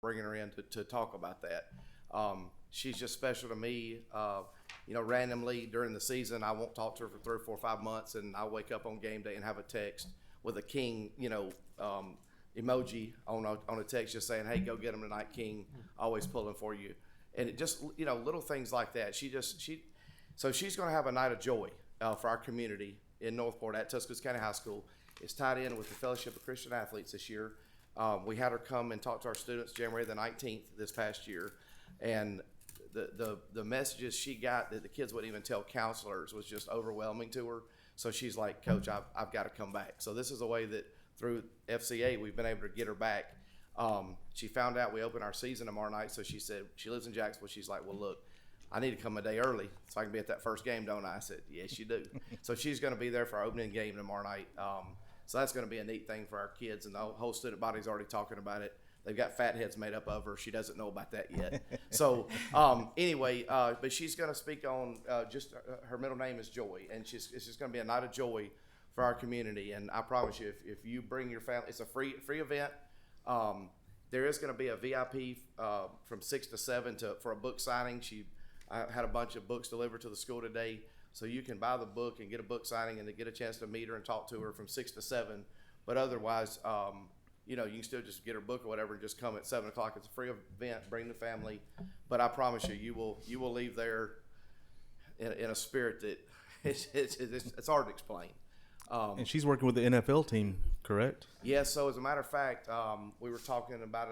bringing her in to talk about that. She's just special to me. Randomly during the season, I won't talk to her for 3 or 4 or 5 months, and I wake up on game day and have a text with a King, emoji on a text just saying, "Hey, go get him tonight, King. Always pulling for you." And it just, little things like that. So she's going to have a night of joy for our community in Northport at Tuscaloosa County High School. It's tied in with the Fellowship of Christian Athletes this year. We had her come and talk to our students January the 19th this past year, and the messages she got that the kids wouldn't even tell counselors was just overwhelming to her. So she's like, "Coach, I've got to come back." So this is a way that through FCA we've been able to get her back. She found out we open our season tomorrow night, so she said she lives in Jacksonville. She's like, "Well, look, I need to come a day early so I can be at that first game, don't I?" I said, "Yes, you do." So she's going to be there for our opening game tomorrow night. So that's going to be a neat thing for our kids, and the whole student body's already talking about it. They've got fat heads made up of her. She doesn't know about that yet. So anyway, but she's going to speak on her middle name is Joy, and it's just going to be a night of joy for our community. And I promise you, if you bring your family, it's a free event. There is going to be a VIP from 6 to 7 for a book signing. I had a bunch of books delivered to the school today, so you can buy the book and get a book signing and to get a chance to meet her and talk to her from 6 to 7. But otherwise, you can still just get her book or whatever and just come at 7 o'clock. It's a free event. Bring the family. But I promise you, you will leave there in a spirit that it's hard to explain. And she's working with the NFL team, correct? Yes. So as a matter of fact, we were talking about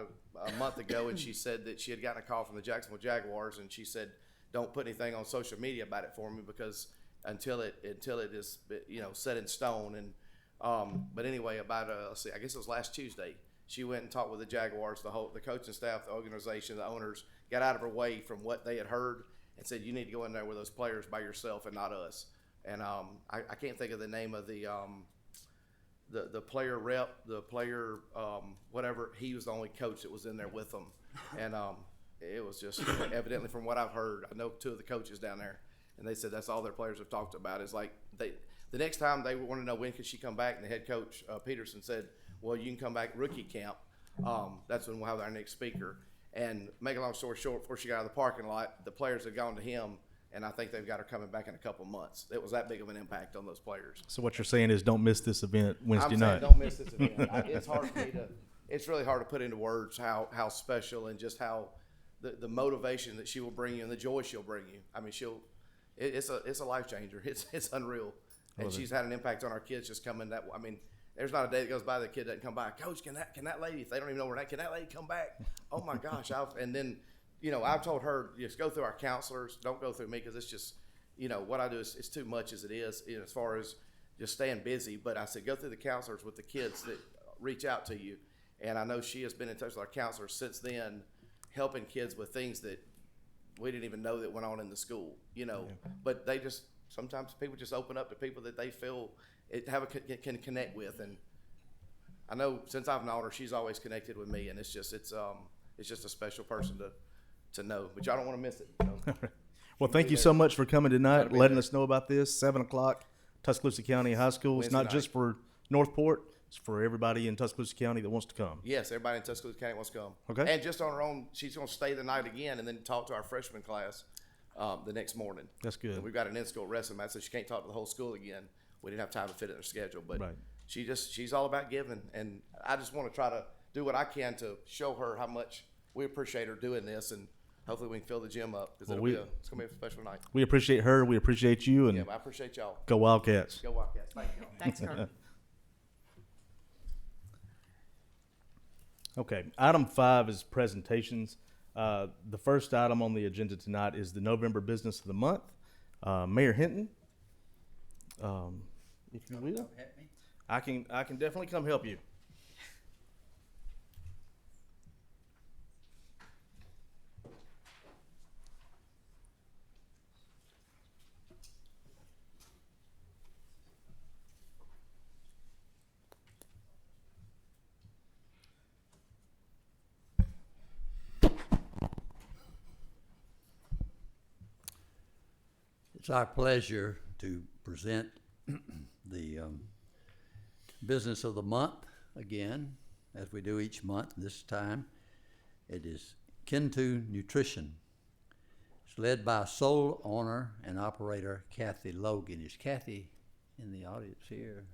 a month ago, and she said that she had gotten a call from the Jacksonville Jaguars, and she said, "Don't put anything on social media about it for me because until it is set in stone." And but anyway, about I guess it was last Tuesday, she went and talked with the Jaguars, the coaching staff, the organization, the owners, got out of her way from what they had heard and said, "You need to go in there with those players by yourself and not us." And I can't think of the name of the player rep, the player whatever. He was the only coach that was in there with them, and it was just evidently from what I've heard. I know 2 of the coaches down there, and they said that's all their players have talked about. Is like the next time they want to know when can she come back, and the head coach Peterson said, "Well, you can come back rookie camp. That's when we'll have our next speaker." And make a long story short, before she got out of the parking lot, the players had gone to him. And I think they've got her coming back in a couple months. It was that big of an impact on those players. So what you're saying is don't miss this event Wednesday night. Don't miss this event. It's really hard to put into words how special and just how the motivation that she will bring you and the joy she'll bring you. I mean, it's a life changer. It's unreal. And she's had an impact on our kids just coming that. I mean, there's not a day that goes by that kid doesn't come by. "Coach, can that lady? If they don't even know where can that lady come back?" Oh my gosh! And then. I've told her, just go through our counselors. Don't go through me because it's just, what I do is it's too much as it is as far as just staying busy. But I said, go through the counselors with the kids that reach out to you. And I know she has been in touch with our counselors since then, helping kids with things that we didn't even know that went on in the school, Yeah. But sometimes people just open up to people that they feel can connect with. And I know since I've known her, she's always connected with me. And it's just a special person to know, but y'all don't want to miss it. Well, thank you so much for coming tonight, letting us know about this. 7 o'clock, Tuscaloosa County High School. It's not just for Northport; it's for everybody in Tuscaloosa County that wants to come. Yes, everybody in Tuscaloosa County wants to come. Okay. And just on her own, she's going to stay the night again, and then talk to our freshman class the next morning. That's good. And we've got an in-school wrestling match, so she can't talk to the whole school again. We didn't have time to fit it in her schedule, but right. She's all about giving, and I just want to try to do what I can to show her how much we appreciate her doing this, and hopefully we can fill the gym up because it's going to be a special night. We appreciate her. We appreciate you. And I appreciate y'all. Go Wildcats. Go Wildcats. Thank you. Thanks, Kurt. Okay. Item 5 is presentations. The first item on the agenda tonight is the November business of the month. Mayor Hinton, if you will. I can definitely come help you. It's our pleasure to present the business of the month again, as we do each month this time. It is Kintu Nutrition. It's led by sole owner and operator Kathy Logan. Is Kathy in the audience here?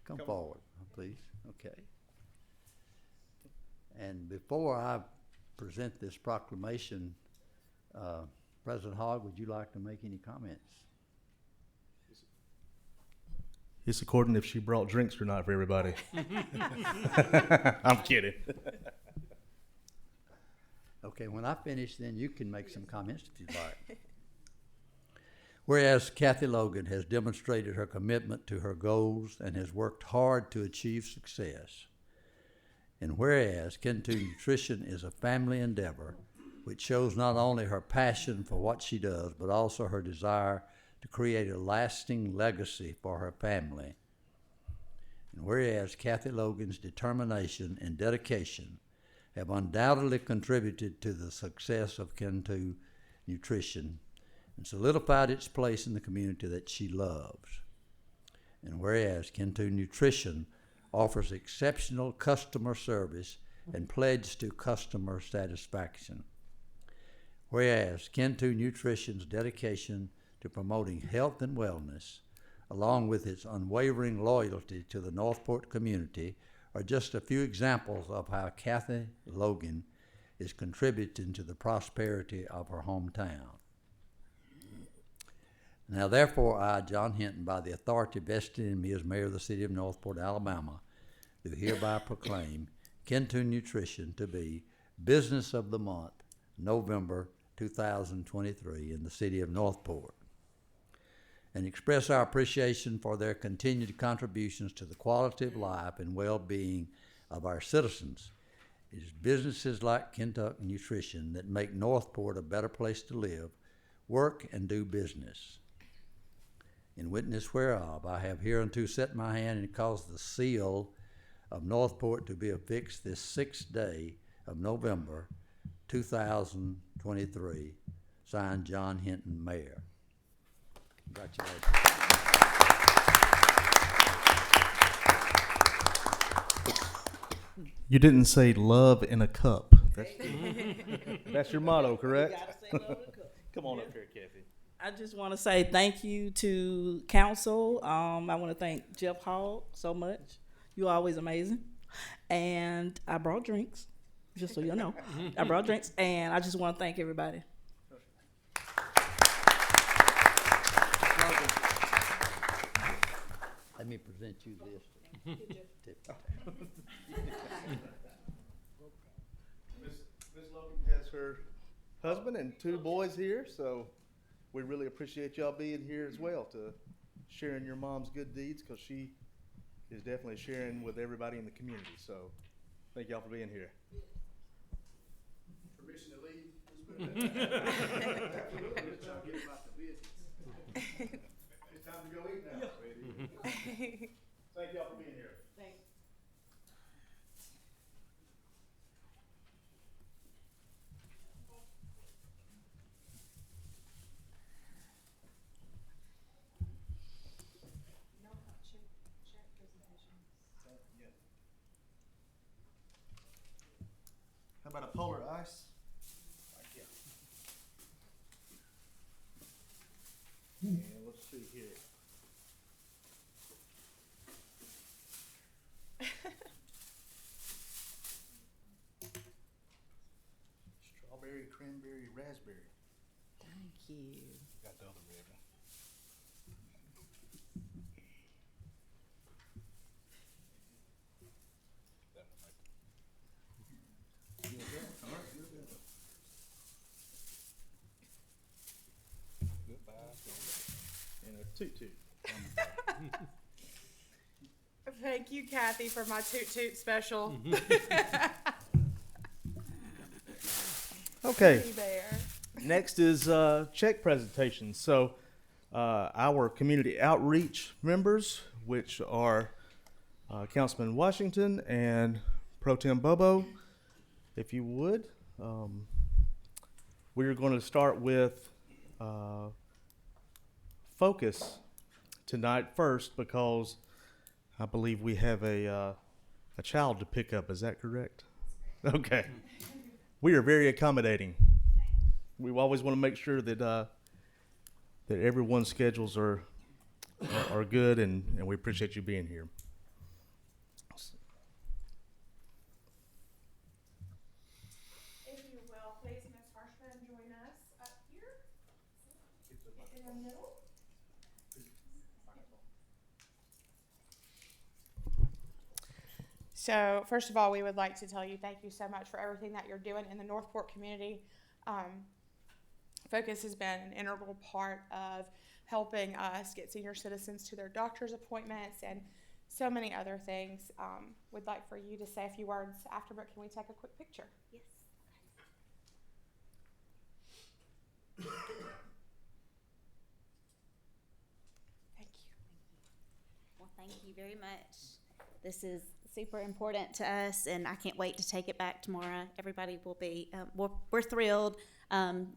Come forward, please. Okay. And before I present this proclamation, President Hogg, would you like to make any comments? It's according if she brought drinks or not for everybody. I'm kidding. Okay, when I finish, then you can make some comments if you'd like. Whereas Kathy Logan has demonstrated her commitment to her goals and has worked hard to achieve success. And whereas Kintu Nutrition is a family endeavor which shows not only her passion for what she does, but also her desire to create a lasting legacy for her family. And whereas Kathy Logan's determination and dedication have undoubtedly contributed to the success of Kintu Nutrition and solidified its place in the community that she loves. And whereas Kintu Nutrition offers exceptional customer service and pledges to customer satisfaction. Whereas Kintu Nutrition's dedication to promoting health and wellness, along with its unwavering loyalty to the Northport community, are just a few examples of how Kathy Logan is contributing to the prosperity of her hometown. Now therefore I, John Hinton, by the authority vested in me as mayor of the city of Northport, Alabama, do hereby proclaim Kintu Nutrition to be Business of the Month, November 2023 in the city of Northport, and express our appreciation for their continued contributions to the quality of life and well-being of our citizens. It is businesses like Kintu Nutrition that make Northport a better place to live, work, and do business. In witness whereof, I have hereunto set my hand and caused the seal of Northport to be affixed this 6th day of November 2023. Signed, John Hinton, Mayor. Congratulations. You didn't say love in a cup. That's your motto, correct? Gotta say love in a cup. Come on up here, Kathy. I just want to say thank you to council. I want to thank Jeff Hall so much. You're always amazing. And I brought drinks, just so you know. I brought drinks, and I just want to thank everybody. Let me present you this. Miss Logan has her husband and 2 boys here, so we really appreciate y'all being here as well to sharing your mom's good deeds, because she is definitely sharing with everybody in the community. So thank y'all for being here. Permission to leave? Absolutely. Let's try to get about the business. It's time to go eat now, sweetie. Thank y'all for being here. Thanks. How about a polar ice? And let's see here. Strawberry, cranberry, raspberry. Thank you. Got the other ribbon. And a toot. Thank you, Kathy, for my toot toot special. Okay. Be there. Next is check presentations. So our community outreach members, which are Councilman Washington and Pro Tem Bobo, if you would. We're going to start with focus tonight first, because I believe we have a child to pick up. Is that correct? Okay. we are very accommodating. We always want to make sure that that everyone's schedules are good, and we appreciate you being here. If you will, please, Ms. Harshman, join us up here in the middle. So, first of all, we would like to tell you thank you so much for everything that you're doing in the Northport community. Focus has been an integral part of helping us get senior citizens to their doctor's appointments and so many other things. We'd like for you to say a few words after, but can we take a quick picture? Yes. Thank you. Well, thank you very much. This is super important to us, and I can't wait to take it back tomorrow. Everybody will be, we're thrilled.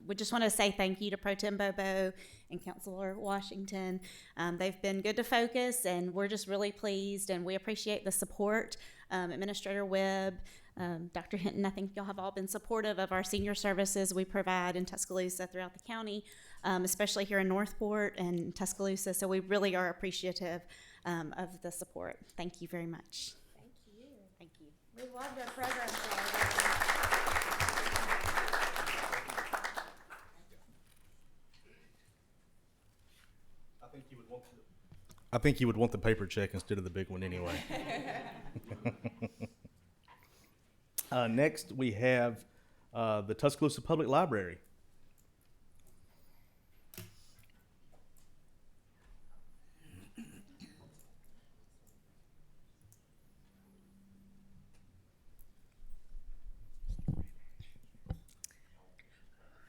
We just want to say thank you to Pro Tem Bobo and Councilor Washington. They've been good to Focus, and we're just really pleased, and we appreciate the support. Administrator Webb, Dr. Hinton, I think y'all have all been supportive of our senior services we provide in Tuscaloosa throughout the county, especially here in Northport and Tuscaloosa. So we really are appreciative of the support. Thank you very much. Thank you. Thank you. We love the program. I think you would want the paper check instead of the big one anyway. Next, we have the Tuscaloosa Public Library.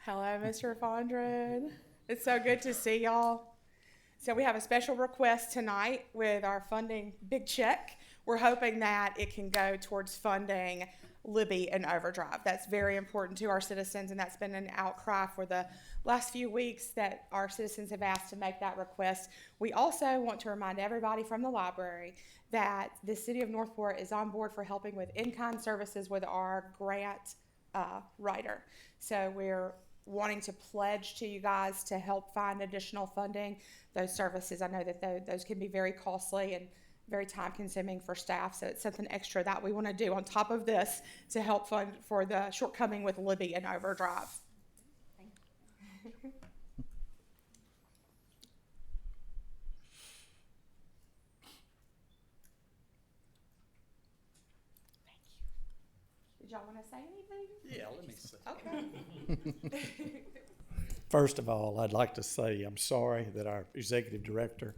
Hello, Mr. Fondren. It's so good to see y'all. So we have a special request tonight with our funding big check. We're hoping that it can go towards funding Libby and Overdrive. That's very important to our citizens, and that's been an outcry for the last few weeks that our citizens have asked to make that request. We also want to remind everybody from the library that the city of Northport is on board for helping with in-kind services with our grant writer. So we're wanting to pledge to you guys to help find additional funding. Those services, I know that those can be very costly and very time consuming for staff, so it's something extra that we want to do on top of this to help fund for the shortcoming with Libby and Overdrive. Thank you. Did y'all want to say anything? Yeah, let me say. Okay. First of all, I'd like to say I'm sorry that our executive director,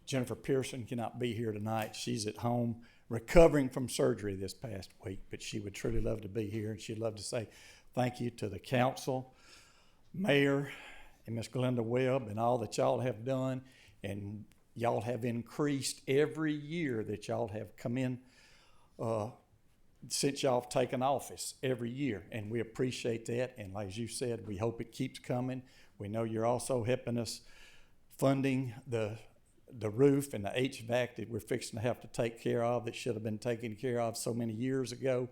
Jennifer Pearson, cannot be here tonight. She's at home recovering from surgery this past week, but she would truly love to be here, and she'd love to say thank you to the council, mayor, and Miss Glenda Webb, and all that y'all have done, and y'all have increased every year that y'all have come in since y'all have taken office every year, and we appreciate that. And as you said, we hope it keeps coming. We know you're also helping us funding the roof and the HVAC that we're fixing to have to take care of that should have been taken care of so many years ago,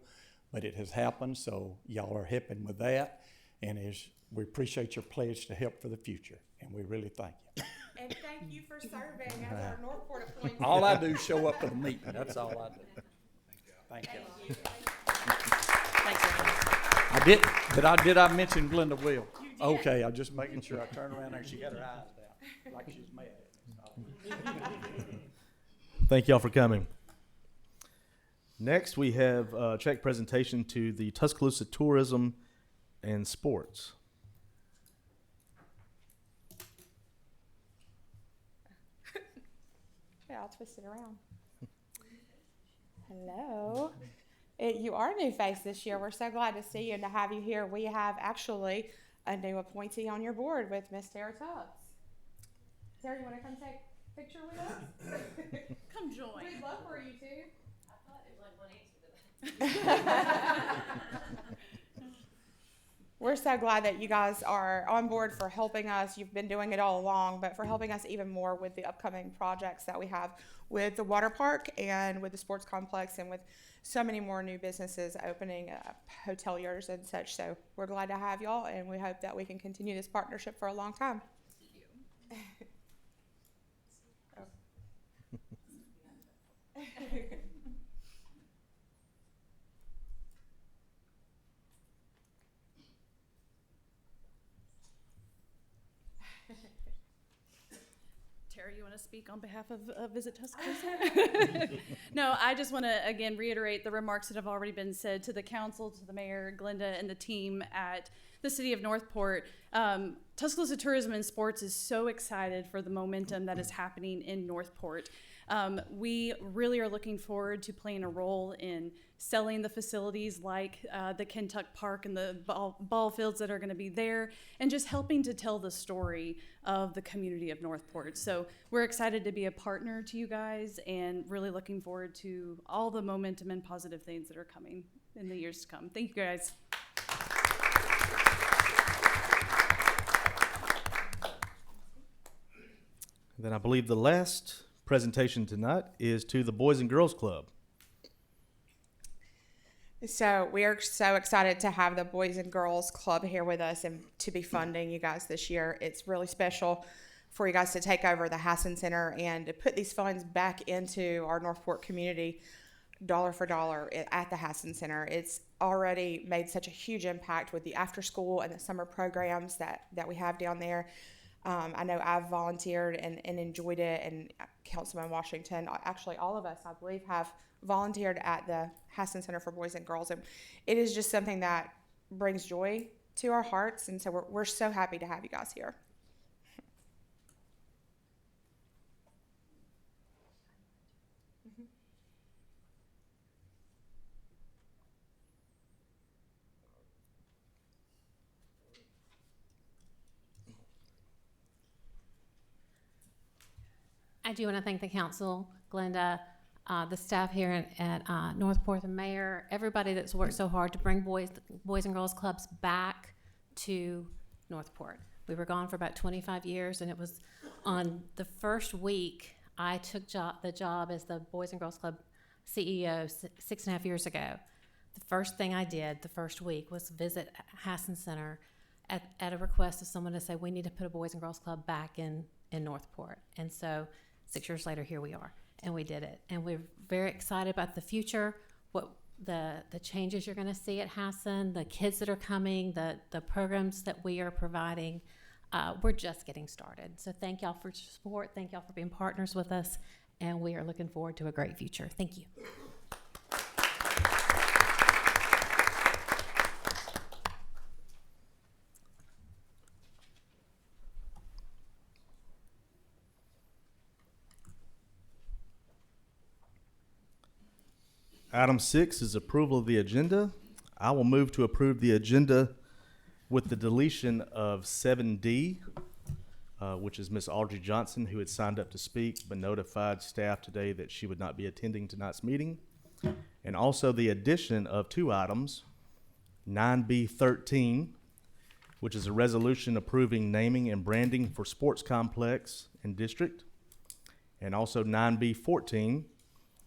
but it has happened, so y'all are helping with that. And we appreciate your pledge to help for the future, and we really thank you. And thank you for serving as our Northport appointee. All I do is show up for the meeting. That's all I do. Thank you. Did I mention Glenda Will? Okay, I'm just making sure. I turned around there, she had her eyes down, like she was mad at me. Thank y'all for coming. Next, we have a check presentation to the Tuscaloosa Tourism and Sports. Yeah, I'll twist it around. Hello. You are a new face this year. We're so glad to see you and to have you here. We have actually a new appointee on your board with Miss Tara Tubbs. Tara, you want to come take a picture with us? Come join. We'd love for you to. I thought it was like one answer to that. we're so glad that you guys are on board for helping us. You've been doing it all along, but for helping us even more with the upcoming projects that we have with the water park and with the sports complex and with so many more new businesses opening, hoteliers and such. So we're glad to have y'all, and we hope that we can continue this partnership for a long time. Tara, you want to speak on behalf of Visit Tuscaloosa? No, I just want to again reiterate the remarks that have already been said to the council, to the mayor, Glenda, and the team at the city of Northport. Tuscaloosa Tourism and Sports is so excited for the momentum that is happening in Northport. We really are looking forward to playing a role in selling the facilities like the Kentuck Park and the ball fields that are going to be there, and just helping to tell the story of the community of Northport. So we're excited to be a partner to you guys and really looking forward to all the momentum and positive things that are coming in the years to come. Thank you guys. Then I believe the last presentation tonight is to the Boys and Girls Club. So we are so excited to have the Boys and Girls Club here with us and to be funding you guys this year. It's really special for you guys to take over the Hassan Center and to put these funds back into our Northport community dollar for dollar at the Hassan Center. It's already made such a huge impact with the after school and the summer programs that we have down there. I know I've volunteered and enjoyed it, and Councilman Washington, actually all of us, I believe, have volunteered at the Hassan Center for Boys and Girls, and it is just something that brings joy to our hearts, and so we're so happy to have you guys here. I do want to thank the council, Glenda, the staff here at Northport, the mayor, everybody that's worked so hard to bring Boys and Girls Clubs back to Northport. We were gone for about 25 years, and it was on the first week I took the job as the Boys and Girls Club CEO 6.5 years ago. The first thing I did the first week was visit Hassan Center at a request of someone to say, we need to put a Boys and Girls Club back in Northport. And so 6 years later, here we are, and we did it. And we're very excited about the future, what the changes you're going to see at Hassan, the kids that are coming, the programs that we are providing. We're just getting started. So thank y'all for your support. Thank y'all for being partners with us, and we are looking forward to a great future. Thank you. Item 6 is approval of the agenda. I will move to approve the agenda with the deletion of 7D, which is Miss Audrey Johnson, who had signed up to speak but notified staff today that she would not be attending tonight's meeting. And also the addition of 2 items, 9B13, which is a resolution approving naming and branding for sports complex and district, and also 9B14,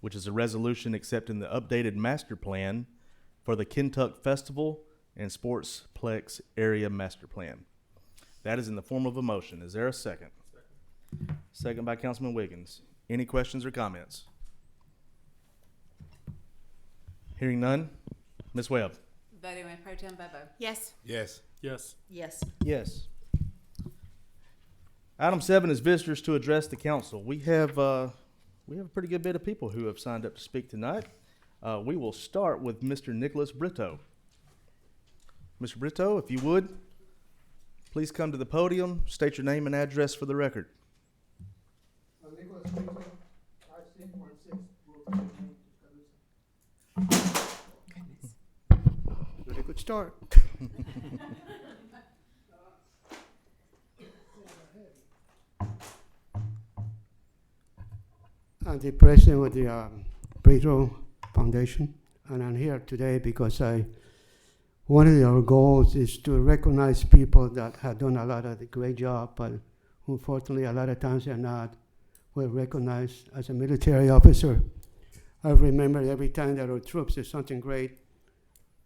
which is a resolution accepting the updated master plan for the Kentuck Festival and Sportsplex Area Master Plan. That is in the form of a motion. Is there a second? Second by Councilman Wiggins. Any questions or comments? Hearing none. Ms. Webb. Voting with Pro Tem Bobo. Yes. Yes. Yes. Yes. Item 7 is visitors to address the council. We have a pretty good bit of people who have signed up to speak tonight. We will start with Mr. Nicholas Brito. Mr. Brito, if you would, please come to the podium, state your name and address for the record. Nicholas Brito, 5616 Wilson Lane, Tuscaloosa. Really good start. I'm the president of the Brito Foundation, and I'm here today because one of our goals is to recognize people that have done a lot of the great job, but unfortunately, a lot of times they're not well recognized. As a military officer, I remember every time that our troops do something great,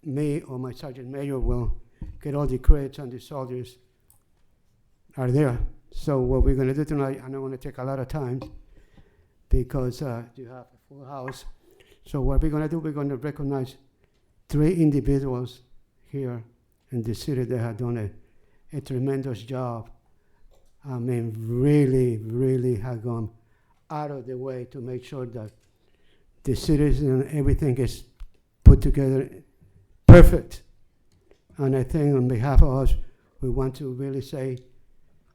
me or my sergeant major will get all the credits, and the soldiers are there. So what we're going to do tonight, I don't want to take a lot of time because you have a full house. So what we're going to do, we're going to recognize 3 individuals here in the city that have done a tremendous job. I mean, really, really have gone out of the way to make sure that the cities and everything is put together perfect. And I think on behalf of us, we want to really say,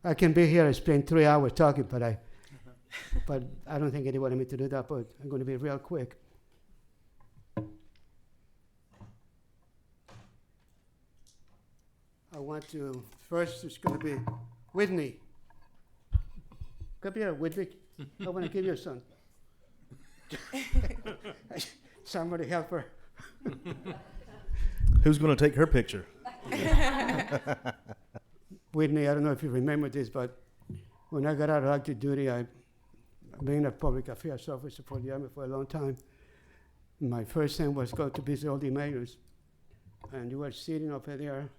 I can be here and spend 3 hours talking, but I don't think anybody wanted me to do that, but I'm going to be real quick. I want to, first it's going to be Whitney. Come here, Whitney. I want to give you some. Somebody help her. Who's going to take her picture? Whitney, I don't know if you remember this, but when I got out of active duty, I've been a public affairs officer for the Army for a long time. My first thing was go to visit all the mayors. And you were sitting over there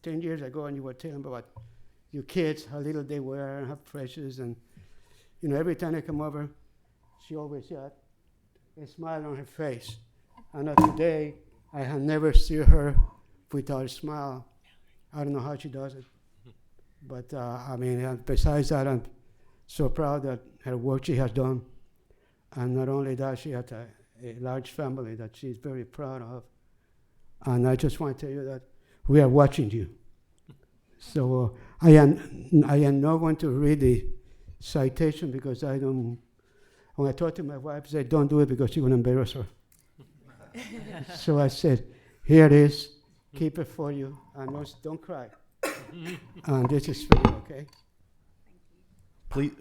10 years ago, and you were telling about your kids, how little they were, how precious. And, you know, every time I come over, she always had a smile on her face. And today, I have never seen her without a smile. I don't know how she does it. But, I mean, besides that, I'm so proud that her work she has done. And not only that, she has a large family that she's very proud of. And I just want to tell you that we are watching you. So I am not going to read the citation because I don't, when I talked to my wife, I said, don't do it because you're going to embarrass her. So I said, here it is, keep it for you, and don't cry. And this is for you, okay?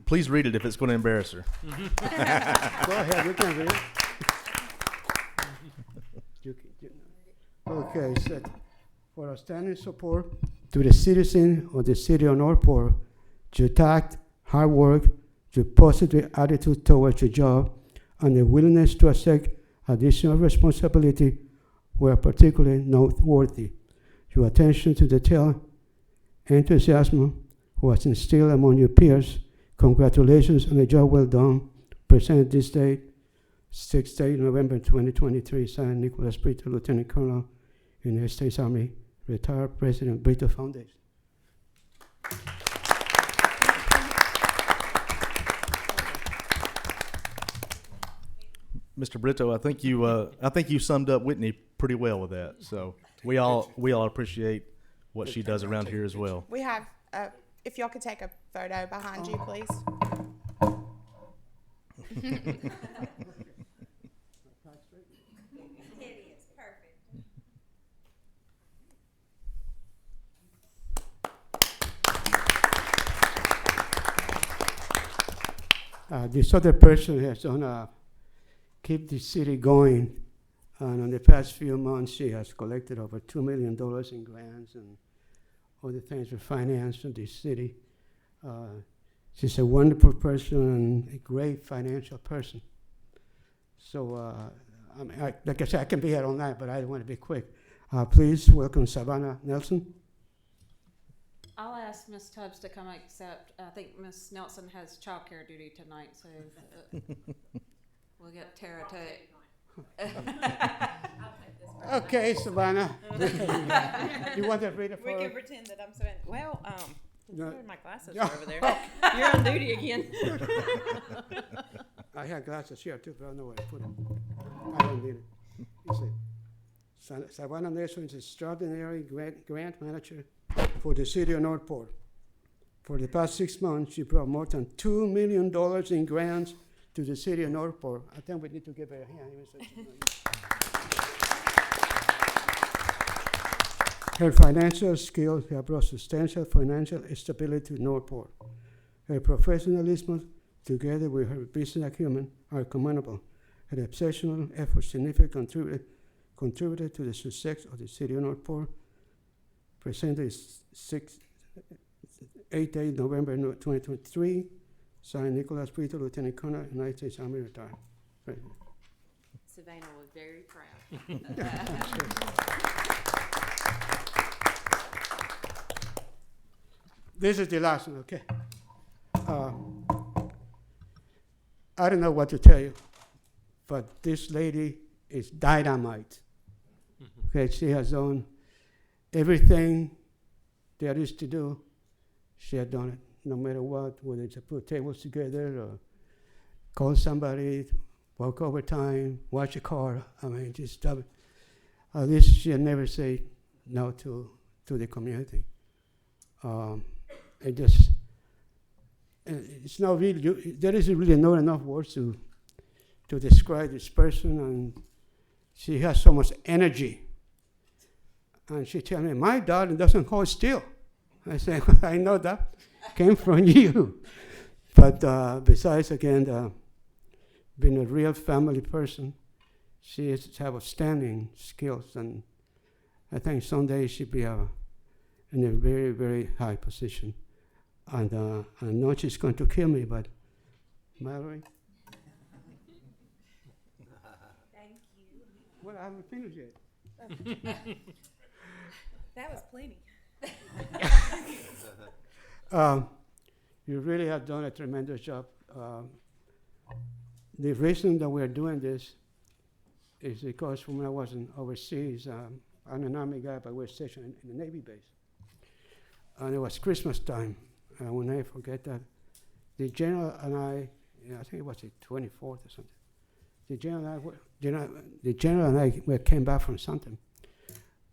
Please read it if it's going to embarrass her. Go ahead, you can read it. Okay, it said, for outstanding support to the citizens of the city of Northport, your tact, hard work, your positive attitude towards your job, and the willingness to accept additional responsibility were particularly noteworthy. Your attention to detail, enthusiasm was instilled among your peers. Congratulations on a job well done. Presented this day, 6th day, November 2023, signed Nicholas Brito, Lieutenant Colonel, United States Army, retired President Brito Foundation. Mr. Brito, I think you summed up Whitney pretty well with that. So we all appreciate what she does around here as well. We have, if y'all could take a photo behind you, please. This other person has done keep the city going, and in the past few months, she has collected over $2 million in grants and other things for finance in the city. She's a wonderful person and a great financial person. So, I mean, like I said, I can be here all night, but I want to be quick. Please welcome Savannah Nelson. I'll ask Ms. Tubbs to come accept. I think Ms. Nelson has childcare duty tonight, so we'll get Tara to. Okay, Savannah. You want to read it for We her? can pretend that I'm saying, well, No. where are my glasses are over there? You're on duty again. I had glasses here too, but I don't know where to put them. I don't need it. You see, Savannah Nelson is extraordinary grant manager for the city of Northport. For the past 6 months, she brought more than $2 million in grants to the city of Northport. I think we need to give her a hand. Her financial skills have brought substantial financial stability to Northport. Her professionalism, together with her business acumen, are commendable. Her exceptional efforts significantly contributed to the success of the city of Northport Presented 8 November 2023. Signed Nicholas Brito, Lieutenant Colonel, United States Army, retired. Right. Savannah was very proud. This is the last one, okay? I don't know what to tell you, but this lady is dynamite. Okay, she has done everything there is to do. She had done it, no matter what, whether it's to put tables together or call somebody, work overtime, wash a car. I mean, just stuff. At least she'll never say no to the community. It just, it's not really, there isn't really not enough words to describe this person, and she has so much energy. And she tell me, my darling doesn't hold still. I say, I know that came from you. But besides, again, being a real family person, she has outstanding skills, and I think someday she'll be in a very, very high position. And I know she's going to kill me, but Mallory? Thank you. Well, I haven't finished yet. That was plenty. You really have done a tremendous job. The reason that we're doing this is because when I was overseas, I'm an Army guy, but we're stationed in the Navy base. And it was Christmas time. I will never forget that. The general and I think it was the 24th or something. The general and I came back from something.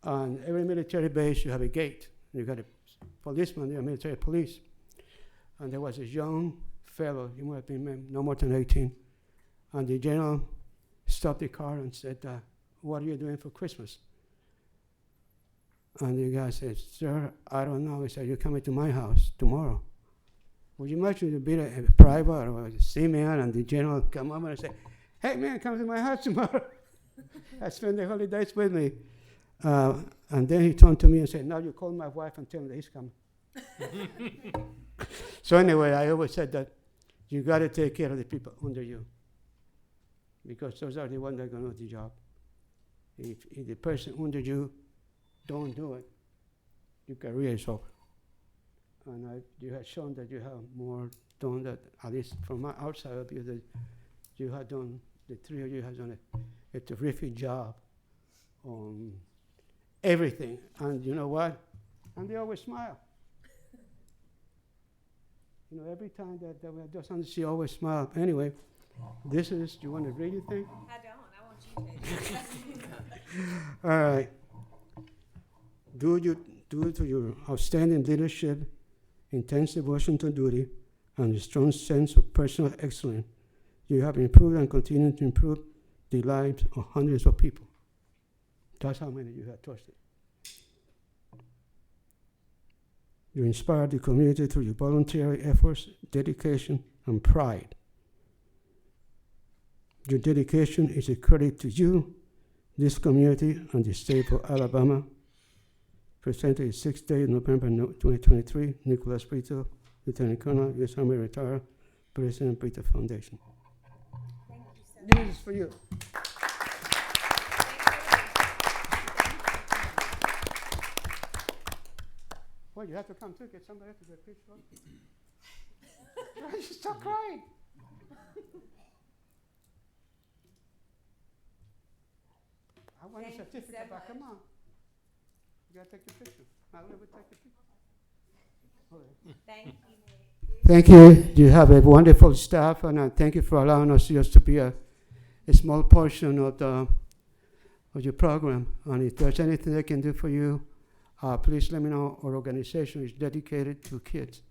On every military base, you have a gate. You got a policeman there, military police. And there was a young fellow, he might have been no more than 18. And the general stopped the car and said, what are you doing for Christmas? And the guy said, sir, I don't know. He said, you're coming to my house tomorrow. Would you imagine to be a private or a seaman and the general come over and say, hey man, come to my house tomorrow. I spend the holidays with me. And then he turned to me and said, now you call my wife and tell me that he's coming. So anyway, I always said that you got to take care of the people under you, because those are the ones that are going to do the job. If the person under you don't do it, your career is over. And you have shown that you have more done that, at least from my outside of you, that you have done, the three of you have done a terrific job on everything. And you know what? And they always smile. You know, every time that we do something, she always smiles. Anyway, this is, do you want to read anything? I don't. I want you to. All right. Due to your outstanding leadership, intense devotion to duty, and a strong sense of personal excellence, you have improved and continue to improve the lives of hundreds of people. That's how many you have touched it. You inspire the community through your voluntary efforts, dedication, and pride. Your dedication is a credit to you, this community, and the state of Alabama. Presented 6th day, November 2023, Nicholas Brito, Lieutenant Colonel, U.S. Army retired, President Brito Foundation. Thank you so much. This is for you. Well, you have to come too, get somebody to get a picture. She's still crying. I want Thank a you certificate, so but much. come on. You gotta take your picture. I'll never take a picture. Okay. Thank you. Thank you. You have a wonderful staff, and thank you for allowing us just to be a small portion of your program. And if there's anything I can do for you, please let me know. Our organization is dedicated to kids.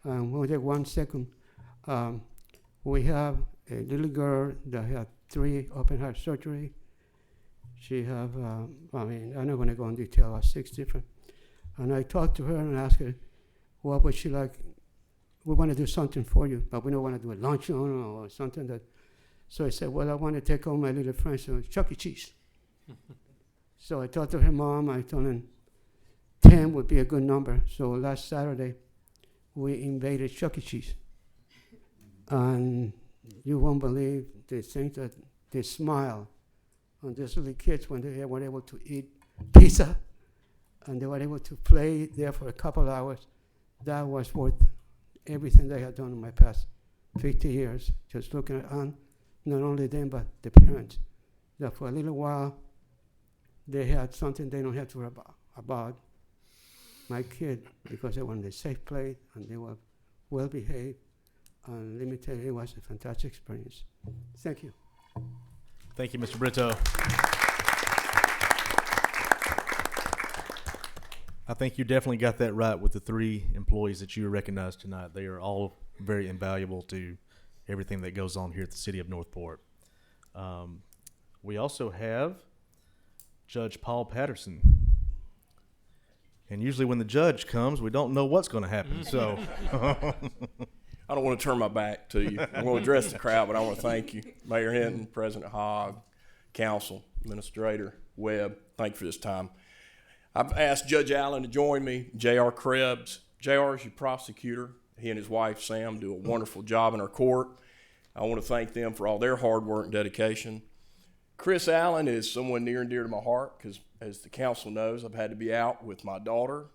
We'll take 1 second. We have a little girl that had 3 open heart surgery. She have, I'm not going to go in detail, about 6 different. And I talked to her and asked her, what would she like? We want to do something for you, but we don't want to do a luncheon or something that. So I said, well, I want to take all my little friends to Chuck E. Cheese. So I talked to her mom. I told her, 10 would be a good number. So last Saturday, we invaded Chuck E. Cheese. And you won't believe the things that they smile on these little kids when they were able to eat pizza and they were able to play there for a couple hours. That was worth everything they had done in my past 50 years, just looking at not only them, but the parents, that for a little while, they had something they don't have to worry about my kid, because they were in a safe place and they were well behaved. And let me tell you, it was a fantastic experience. Thank you. Thank you, Mr. Brito. I think you definitely got that right with the 3 employees that you recognized tonight. They are all very invaluable to everything that goes on here at the city of Northport. We also have Judge Paul Patterson. And usually when the judge comes, we don't know what's going to happen. So I don't want to turn my back to you. I'm going to address the crowd, but I want to thank you, Mayor Hinton, President Hogg, Council, Administrator Webb. Thank you for this time. I've asked Judge Allen to join me, J.R. Krebs. J.R. is your prosecutor. He and his wife, Sam, do a wonderful job in our court. I want to thank them for all their hard work and dedication. Chris Allen is someone near and dear to my heart because, as the council knows, I've had to be out with my daughter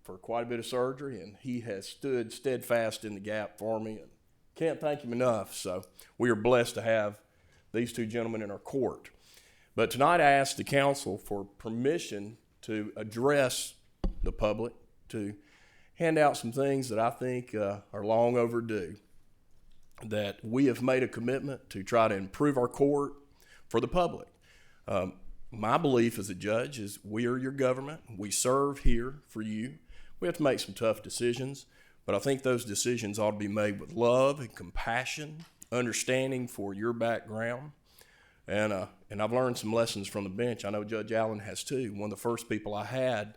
for quite a bit of surgery, and he has stood steadfast in the gap for me, and can't thank him enough. So we are blessed to have these 2 gentlemen in our court. But tonight I asked the council for permission to address the public, to hand out some things that I think are long overdue, that we have made a commitment to try to improve our court for the public. My belief as a judge is we are your government. We serve here for you. We have to make some tough decisions, but I think those decisions ought to be made with love and compassion, understanding for your background. And I've learned some lessons from the bench. I know Judge Allen has too. One of the first people I had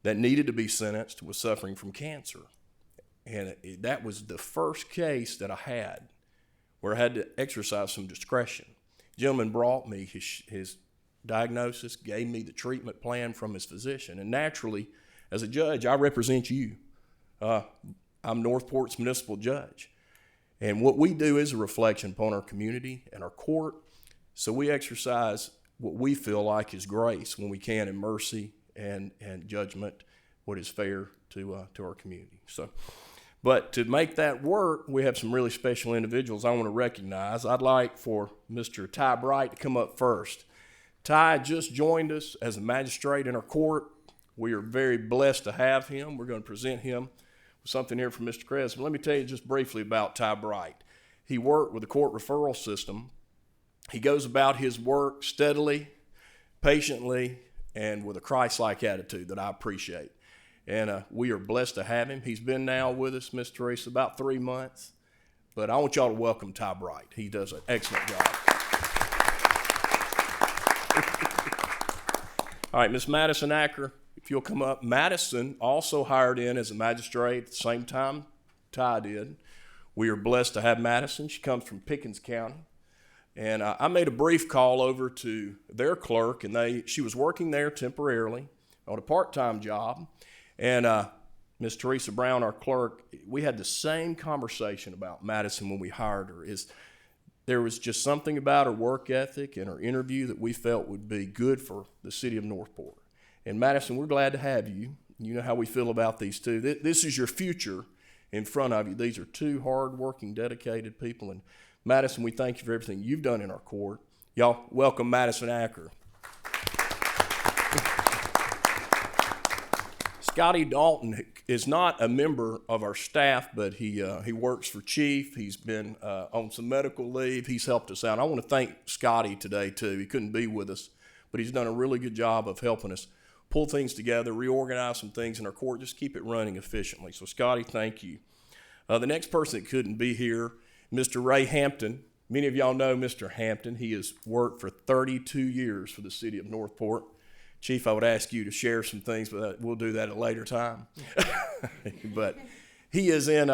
that needed to be sentenced was suffering from cancer. And that was the first case that I had where I had to exercise some discretion. The gentleman brought me his diagnosis, gave me the treatment plan from his physician. And naturally, as a judge, I represent you. I'm Northport's municipal judge. And what we do is a reflection upon our community and our court. So we exercise what we feel like is grace when we can, in mercy and judgment, what is fair to our community. So, but to make that work, we have some really special individuals I want to recognize. I'd like for Mr. Ty Bright to come up first. Ty just joined us as a magistrate in our court. We are very blessed to have him. We're going to present him with something here from Mr. Kress. But let me tell you just briefly about Ty Bright. He worked with the court referral system. He goes about his work steadily, patiently, and with a Christ-like attitude that I appreciate. And we are blessed to have him. He's been now with us, Miss Teresa, about 3 months. But I want y'all to welcome Ty Bright. He does an excellent job. All right, Miss Madison Acker, if you'll come up. Madison also hired in as a magistrate at the same time Ty did. We are blessed to have Madison. She comes from Pickens County. And I made a brief call over to their clerk, and she was working there temporarily on a part-time job. And Miss Teresa Brown, our clerk, we had the same conversation about Madison when we hired her. There was just something about her work ethic and her interview that we felt would be good for the city of Northport. And Madison, we're glad to have you. You know how we feel about these two. This is your future in front of you. These are 2 hard-working, dedicated people. And Madison, we thank you for everything you've done in our court. Y'all welcome Madison Acker. Scotty Dalton is not a member of our staff, but he works for Chief. He's been on some medical leave. He's helped us out. I want to thank Scotty today, too. He couldn't be with us, but he's done a really good job of helping us pull things together, reorganize some things in our court, just keep it running efficiently. So, Scotty, thank you. The next person that couldn't be here, Mr. Ray Hampton. Many of y'all know Mr. Hampton. He has worked for 32 years for the city of Northport. Chief, I would ask you to share some things, but we'll do that at a later time. But he is in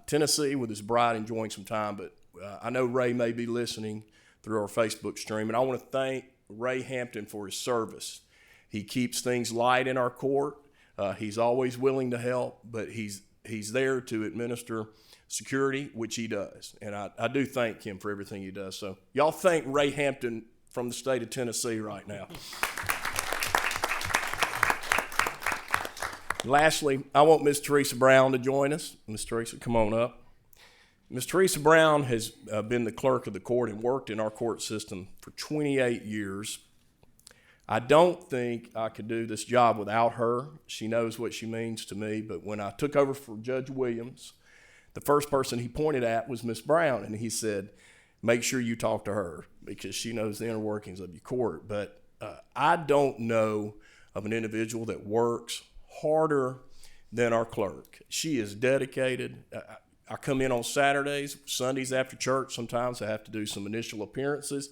Tennessee with his bride enjoying some time, but I know Ray may be listening through our Facebook stream, and I want to thank Ray Hampton for his service. He keeps things light in our court. He's always willing to help, but he's there to administer security, which he does. And I do thank him for everything he does. So y'all thank Ray Hampton from the state of Tennessee right now. Lastly, I want Miss Teresa Brown to join us. Miss Teresa, come on up. Miss Teresa Brown has been the clerk of the court and worked in our court system for 28 years. I don't think I could do this job without her. She knows what she means to me. But when I took over for Judge Williams, the first person he pointed at was Miss Brown, and he said, make sure you talk to her because she knows the inner workings of your court. But I don't know of an individual that works harder than our clerk. She is dedicated. I come in on Saturdays, Sundays after church. Sometimes I have to do some initial appearances.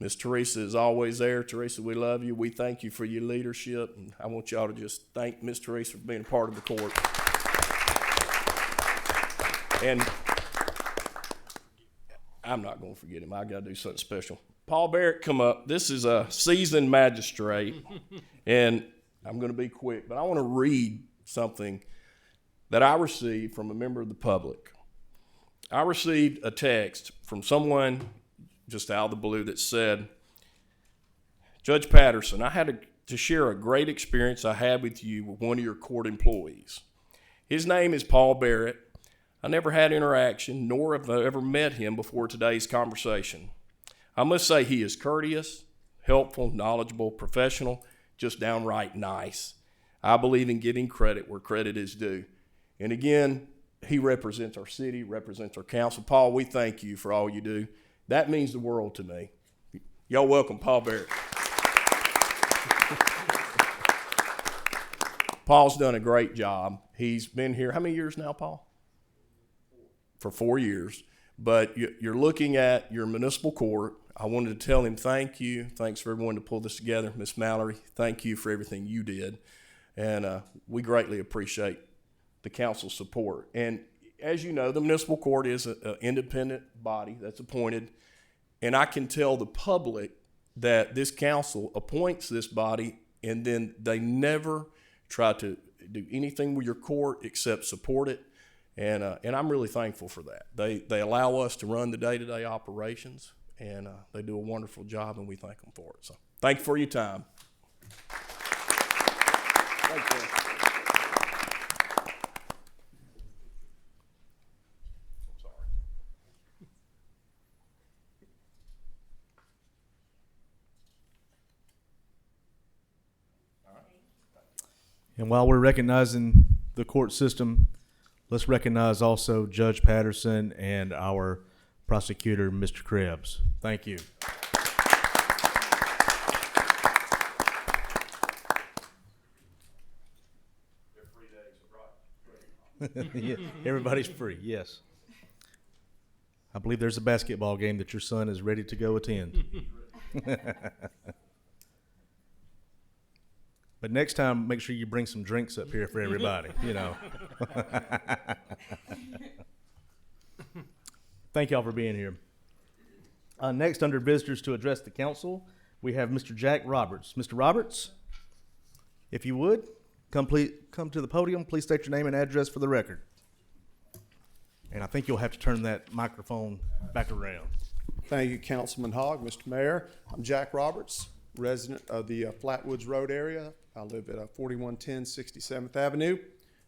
Miss Teresa is always there. Teresa, we love you. We thank you for your leadership. And I want y'all to just thank Miss Teresa for being a part of the court. And I'm not going to forget him. I got to do something special. Paul Barrett, come up. This is a seasoned magistrate. And I'm going to be quick, but I want to read something that I received from a member of the public. I received a text from someone just out of the blue that said, Judge Patterson, I had to share a great experience I had with you with one of your court employees. His name is Paul Barrett. I never had interaction, nor have I ever met him before today's conversation. I must say he is courteous, helpful, knowledgeable, professional, just downright nice. I believe in giving credit where credit is due. And again, he represents our city, represents our council. Paul, we thank you for all you do. That means the world to me. Y'all welcome Paul Barrett. Paul's done a great job. He's been here, how many years now, Paul? For 4 years. But you're looking at your municipal court. I wanted to tell him thank you. Thanks for everyone to pull this together. Miss Mallory, thank you for everything you did. And we greatly appreciate the council's support. And as you know, the municipal court is an independent body that's appointed. And I can tell the public that this council appoints this body and then they never try to do anything with your court except support it. And I'm really thankful for that. They allow us to run the day-to-day operations, and they do a wonderful job, and we thank them for it. So thank you for your time. Thank you. And while we're recognizing the court system, let's recognize also Judge Patterson and our prosecutor, Mr. Krebs. Thank you. Yeah, everybody's free, yes. I believe there's a basketball game that your son is ready to go attend. But next time, make sure you bring some drinks up here for everybody, you know. Thank y'all for being here. Next, under visitors to address the council, we have Mr. Jack Roberts. Mr. Roberts, if you would, come to the podium. Please state your name and address for the record. And I think you'll have to turn that microphone back around. Thank you, Councilman Hogg. Mr. Mayor, I'm Jack Roberts, resident of the Flatwoods Road area. I live at 4110 67th Avenue,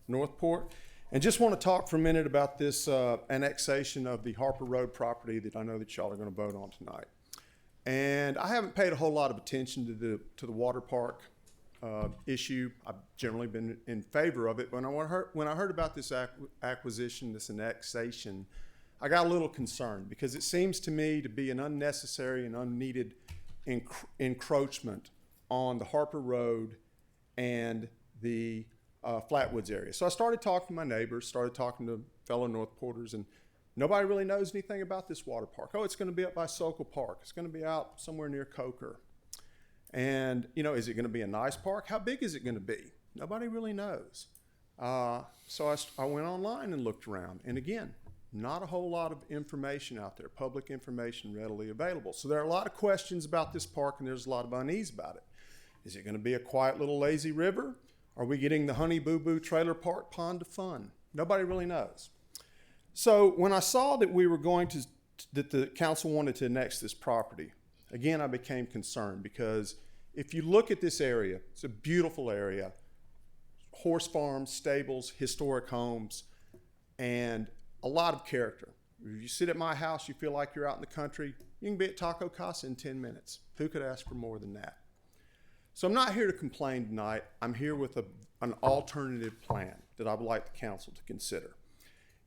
Northport. And just want to talk for a minute about this annexation of the Harper Road property that I know that y'all are going to vote on tonight. And I haven't paid a whole lot of attention to the water park issue. I've generally been in favor of it. When I heard about this acquisition, this annexation, I got a little concerned because it seems to me to be an unnecessary and unneeded encroachment on the Harper Road and the Flatwoods area. So I started talking to my neighbors, started talking to fellow Northporters, and nobody really knows anything about this water park. Oh, it's going to be up by Sokol Park. It's going to be out somewhere near Coker. And, you know, is it going to be a nice park? How big is it going to be? Nobody really knows. So I went online and looked around. And again, not a whole lot of information out there, public information readily available. So there are a lot of questions about this park, and there's a lot of unease about it. Is it going to be a quiet little lazy river, Are we getting the Honey Boo Boo Trailer Park Pond to fund? Nobody really knows. So when I saw that that the council wanted to annex this property, again, I became concerned because if you look at this area, it's a beautiful area. Horse farms, stables, historic homes, and a lot of character. If you sit at my house, you feel like you're out in the country. You can be at Taco Casa in 10 minutes. Who could ask for more than that? So I'm not here to complain tonight. I'm here with an alternative plan that I would like the council to consider.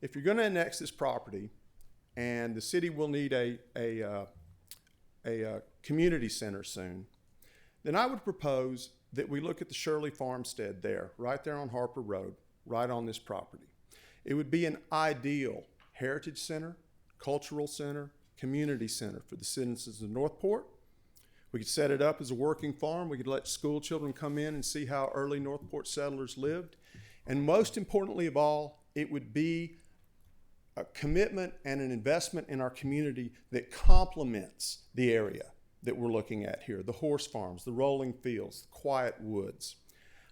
If you're going to annex this property, and the city will need a community center soon, then I would propose that we look at the Shirley Farmstead there, right there on Harper Road, right on this property. It would be an ideal heritage center, cultural center, community center for the citizens of Northport. We could set it up as a working farm. We could let school children come in and see how early Northport settlers lived. And most importantly of all, it would be a commitment and an investment in our community that complements the area that we're looking at here, the horse farms, the rolling fields, the quiet woods.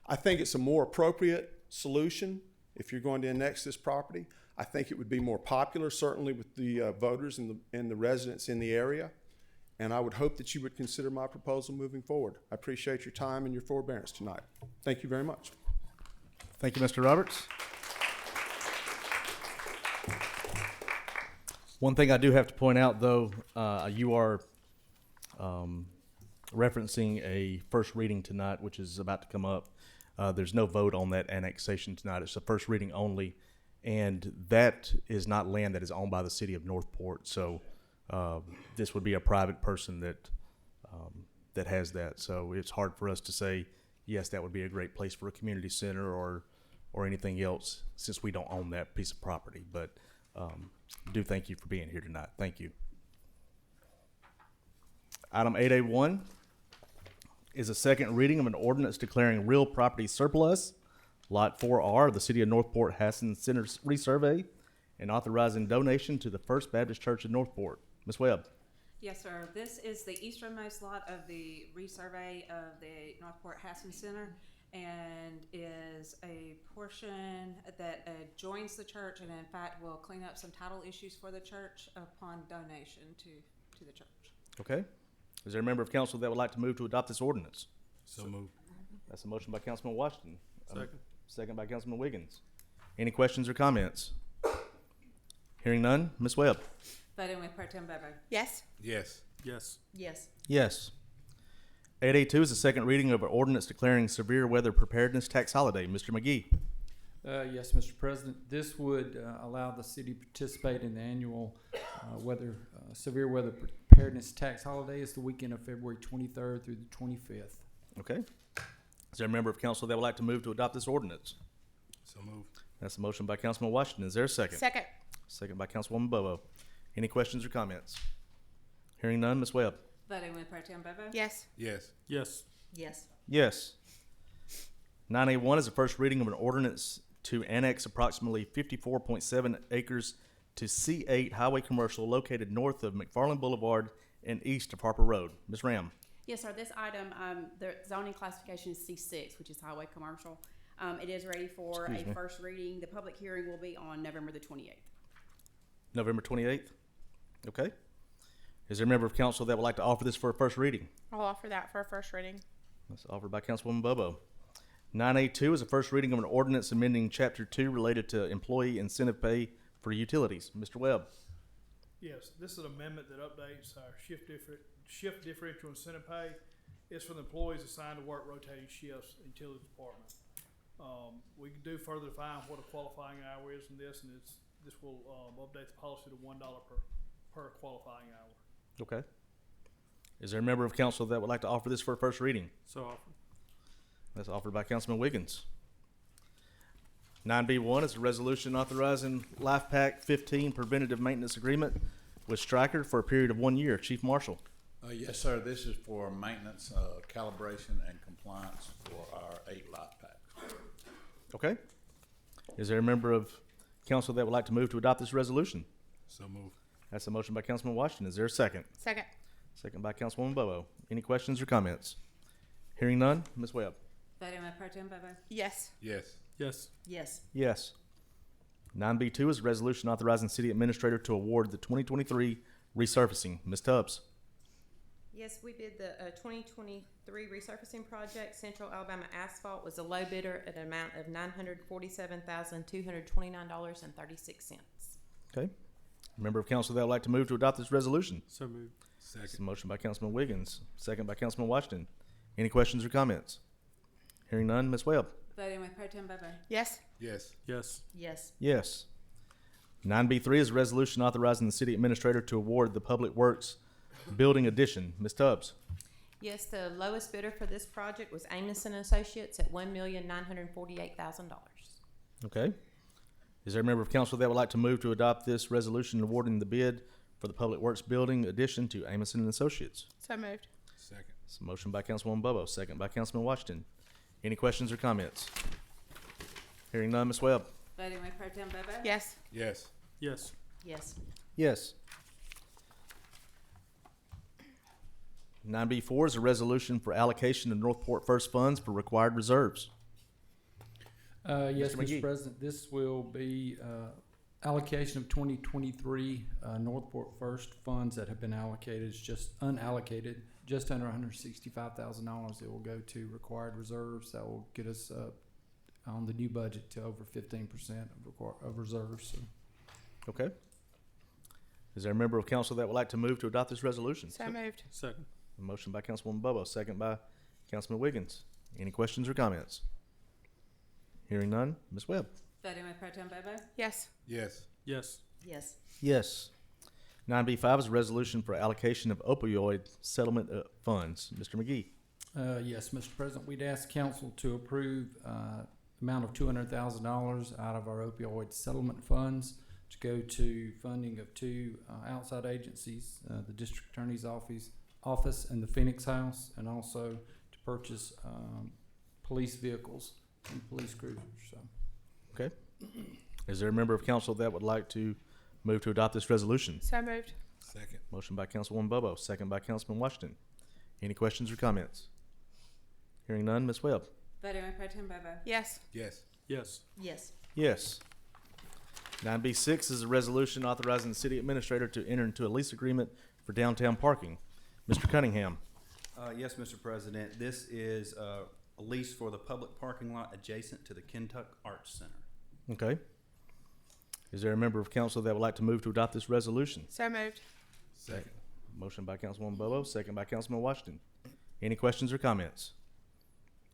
I think it's a more appropriate solution if you're going to annex this property. I think it would be more popular, certainly with the voters and the residents in the area. And I would hope that you would consider my proposal moving forward. I appreciate your time and your forbearance tonight. Thank you very much. Thank you, Mr. Roberts. One thing I do have to point out, though, you are referencing a first reading tonight, which is about to come up. There's no vote on that annexation tonight. It's a first reading only, and that is not land that is owned by the city of Northport. So this would be a private person that has that. So it's hard for us to say, yes, that would be a great place for a community center or anything else, since we don't own that piece of property. But do thank you for being here tonight. Thank you. Item 8A1 is a second reading of an ordinance declaring real property surplus, Lot 4R, the City of Northport Hassan Center resurvey, and authorizing donation to the First Baptist Church in Northport. Ms. Webb. Yes, sir. This is the easternmost lot of the resurvey of the Northport Hassan Center, and is a portion that joins the church, and in fact will clean up some title issues for the church upon donation to the church. Okay. Is there a member of council that would like to move to adopt this ordinance? So moved. That's a motion by Councilman Washington. Second. Second by Councilman Wiggins. Any questions or comments? Hearing none, Ms. Webb. Voting with Pro Tem Bobo. Yes. Yes. Yes. Yes. Yes. 8A2 is the second reading of an ordinance declaring severe weather preparedness tax holiday. Mr. McGee. Yes, Mr. President. This would allow the city to participate in the annual severe weather preparedness tax holiday. It's the weekend of February 23rd through the 25th. Okay. Is there a member of council that would like to move to adopt this ordinance? So moved. That's a motion by Councilman Washington. Is there a second? Second. Second by Councilwoman Bobo. Any questions or comments? Hearing none, Ms. Webb. Voting with Pro Tem Bobo. Yes. Yes. Yes. Yes. Yes. 9A1 is the first reading of an ordinance to annex approximately 54.7 acres to C8 Highway Commercial located north of McFarland Boulevard and east of Harper Road. Ms. Ram. Yes, sir. This item, the zoning classification is C6, which is highway commercial. It is ready for a first reading. The public hearing will be on November the 28th. November 28th? Okay. Is there a member of council that would like to offer this for a first reading? I'll offer that for a first reading. That's offered by Councilwoman Bobo. 9A2 is a first reading of an ordinance amending Chapter 2 related to employee incentive pay for utilities. Mr. Webb. Yes, this is an amendment that updates our shift differential incentive pay. It's for the employees assigned to work rotating shifts in the utilities department. We can do further define what a qualifying hour is in this, and this will update the policy to $1 per qualifying hour. Okay. Is there a member of council that would like to offer this for a first reading? So offered. That's offered by Councilman Wiggins. 9B1 is a resolution authorizing Life Pack 15 preventative maintenance agreement with Stryker for a period of 1 year. Chief Marshal. Yes, sir. This is for maintenance, calibration, and compliance for our 8 life packs. Okay. Is there a member of council that would like to move to adopt this resolution? So moved. That's a motion by Councilman Washington. Is there a second? Second. Second by Councilwoman Bobo. Any questions or comments? Hearing none, Ms. Webb. Voting Mayor Pro Tem Bobo? Yes. Yes. Yes. Yes. Yes. 9B2 is a resolution authorizing city administrator to award the 2023 resurfacing. Ms. Tubbs? Yes, we did the 2023 resurfacing project. Central Alabama Asphalt was a low bidder at an amount of $947,229.36. Okay. Member of council that would like to move to adopt this resolution? So moved. It's a motion by Councilman Wiggins, second by Councilman Washington. Any questions or comments? Hearing none, Ms. Webb? Voting Mayor Pro Tem Bobo? Yes. Yes. Yes. Yes. Yes. 9B3 is a resolution authorizing the city administrator to award the Public Works Building Addition. Ms. Tubbs? Yes, the lowest bidder for this project was Amos and Associates at $1,948,000. Okay. Is there a member of council that would like to move to adopt this resolution awarding the bid for the Public Works Building Addition to Amos and Associates? So moved. Second. It's a motion by Councilwoman Bobo, second by Councilman Washington. Any questions or comments? Hearing none, Ms. Webb? Voting Mayor Pro Tem Bobo? Yes. Yes. Yes. Yes. Yes. 9B4 is a resolution for allocation of Northport First funds for required reserves. Yes, Mr. McGee. Mr. President, this will be allocation of 2023 Northport First funds that have been allocated. It's just unallocated, just under $165,000. It will go to required reserves. That will get us on the new budget to over 15% of reserves. So. Okay. Is there a member of council that would like to move to adopt this resolution? So moved. Second. A motion by Councilwoman Bobo, second by Councilman Wiggins. Any questions or comments? Hearing none, Ms. Webb? Voting Mayor Pro Tem Bobo? Yes. Yes. Yes. Yes. Yes. 9B5 is a resolution for allocation of opioid settlement funds. Mr. McGee? Yes, Mr. President, we'd ask council to approve amount of $200,000 out of our opioid settlement funds to go to funding of two outside agencies, the District Attorney's Office and the Phoenix House, and also to purchase police vehicles and police cruisers. So. Okay. Is there a member of council that would like to move to adopt this resolution? So moved. Second. Motion by Councilwoman Bobo, second by Councilman Washington. Any questions or comments? Hearing none, Ms. Webb? Voting Mayor Pro Tem Bobo? Yes. Yes. Yes. Yes. Yes. 9B6 is a resolution authorizing the city administrator to enter into a lease agreement for downtown parking. Mr. Cunningham? Yes, Mr. President. This is a lease for the public parking lot adjacent to the Kentuck Arts Center. Okay. Is there a member of council that would like to move to adopt this resolution? So moved. Second. Motion by Councilwoman Bobo, second by Councilman Washington. Any questions or comments?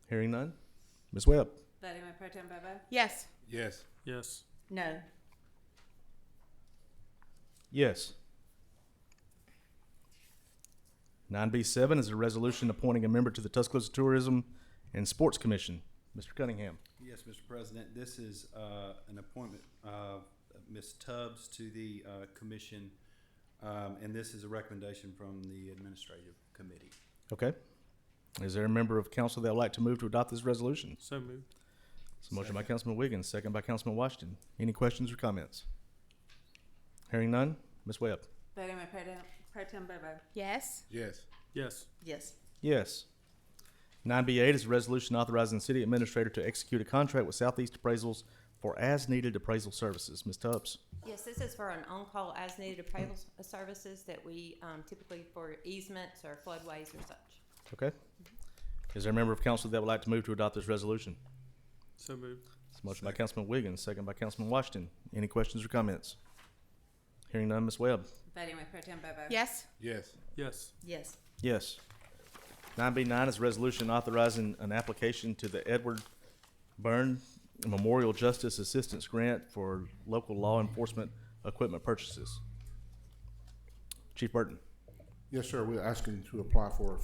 Hearing none, Ms. Webb? Voting Mayor Pro Tem Bobo? Yes. Yes. Yes. No. Yes. 9B7 is a resolution appointing a member to the Tuscaloosa Tourism and Sports Commission. Mr. Cunningham? Yes, Mr. President. This is an appointment of Ms. Tubbs to the commission, and this is a recommendation from the administrative committee. Okay. Is there a member of council that would like to move to adopt this resolution? So moved. It's a motion by Councilman Wiggins, second by Councilman Washington. Any questions or comments? Hearing none, Ms. Webb? Voting Mayor Pro Tem Bobo? Yes. Yes. Yes. Yes. Yes. 9B8 is a resolution authorizing the city administrator to execute a contract with Southeast Appraisals for as-needed appraisal services. Ms. Tubbs? Yes, this is for an on-call as-needed appraisal services that we typically for easements or floodways or such. Okay. Is there a member of council that would like to move to adopt this resolution? So moved. It's a motion by Councilman Wiggins, second by Councilman Washington. Any questions or comments? Hearing none, Ms. Webb? Voting Mayor Pro Tem Bobo? Yes. Yes. Yes. Yes. Yes. 9B9 is a resolution authorizing an application to the Edward Byrne Memorial Justice Assistance Grant for local law enforcement equipment purchases. Chief Burton? Yes, sir. We're asking to apply for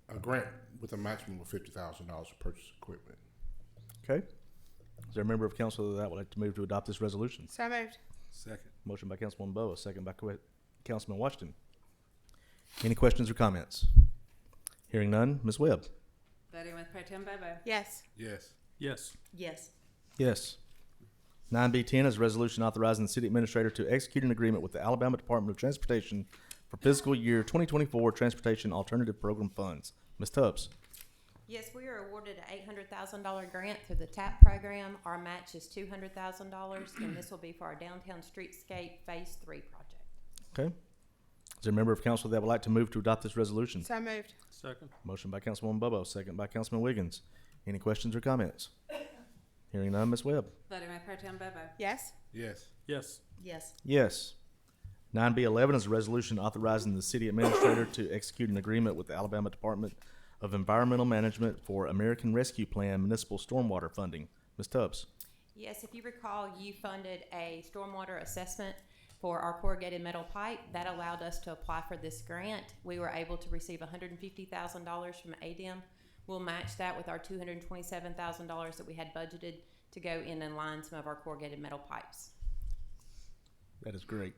a grant with a maximum of $50,000 to purchase equipment. Okay. Is there a member of council that would like to move to adopt this resolution? So moved. Second. Motion by Councilwoman Bowe, second by Councilman Washington. Any questions or comments? Hearing none, Ms. Webb? Voting with Pro Tem Bobo? Yes. Yes. Yes. Yes. Yes. 9B10 is a resolution authorizing the city administrator to execute an agreement with the Alabama Department of Transportation for fiscal year 2024 Transportation Alternative Program funds. Ms. Tubbs? Yes, we are awarded an $800,000 grant through the TAP program. Our match is $200,000, and this will be for our downtown streetscape Phase 3 project. Okay. Is there a member of council that would like to move to adopt this resolution? So moved. Second. Motion by Councilwoman Bobo, second by Councilman Wiggins. Any questions or comments? Hearing none, Ms. Webb. Voting Mayor Pro Tem Bobo. Yes. Yes. Yes. Yes. Yes. 9B11 is a resolution authorizing the city administrator to execute an agreement with the Alabama Department of Environmental Management for American Rescue Plan municipal stormwater funding. Ms. Tubbs. Yes, if you recall, you funded a stormwater assessment for our corrugated metal pipe. That allowed us to apply for this grant. We were able to receive $150,000 from ADEM. We'll match that with our $227,000 that we had budgeted to go in and line some of our corrugated metal pipes. That is great.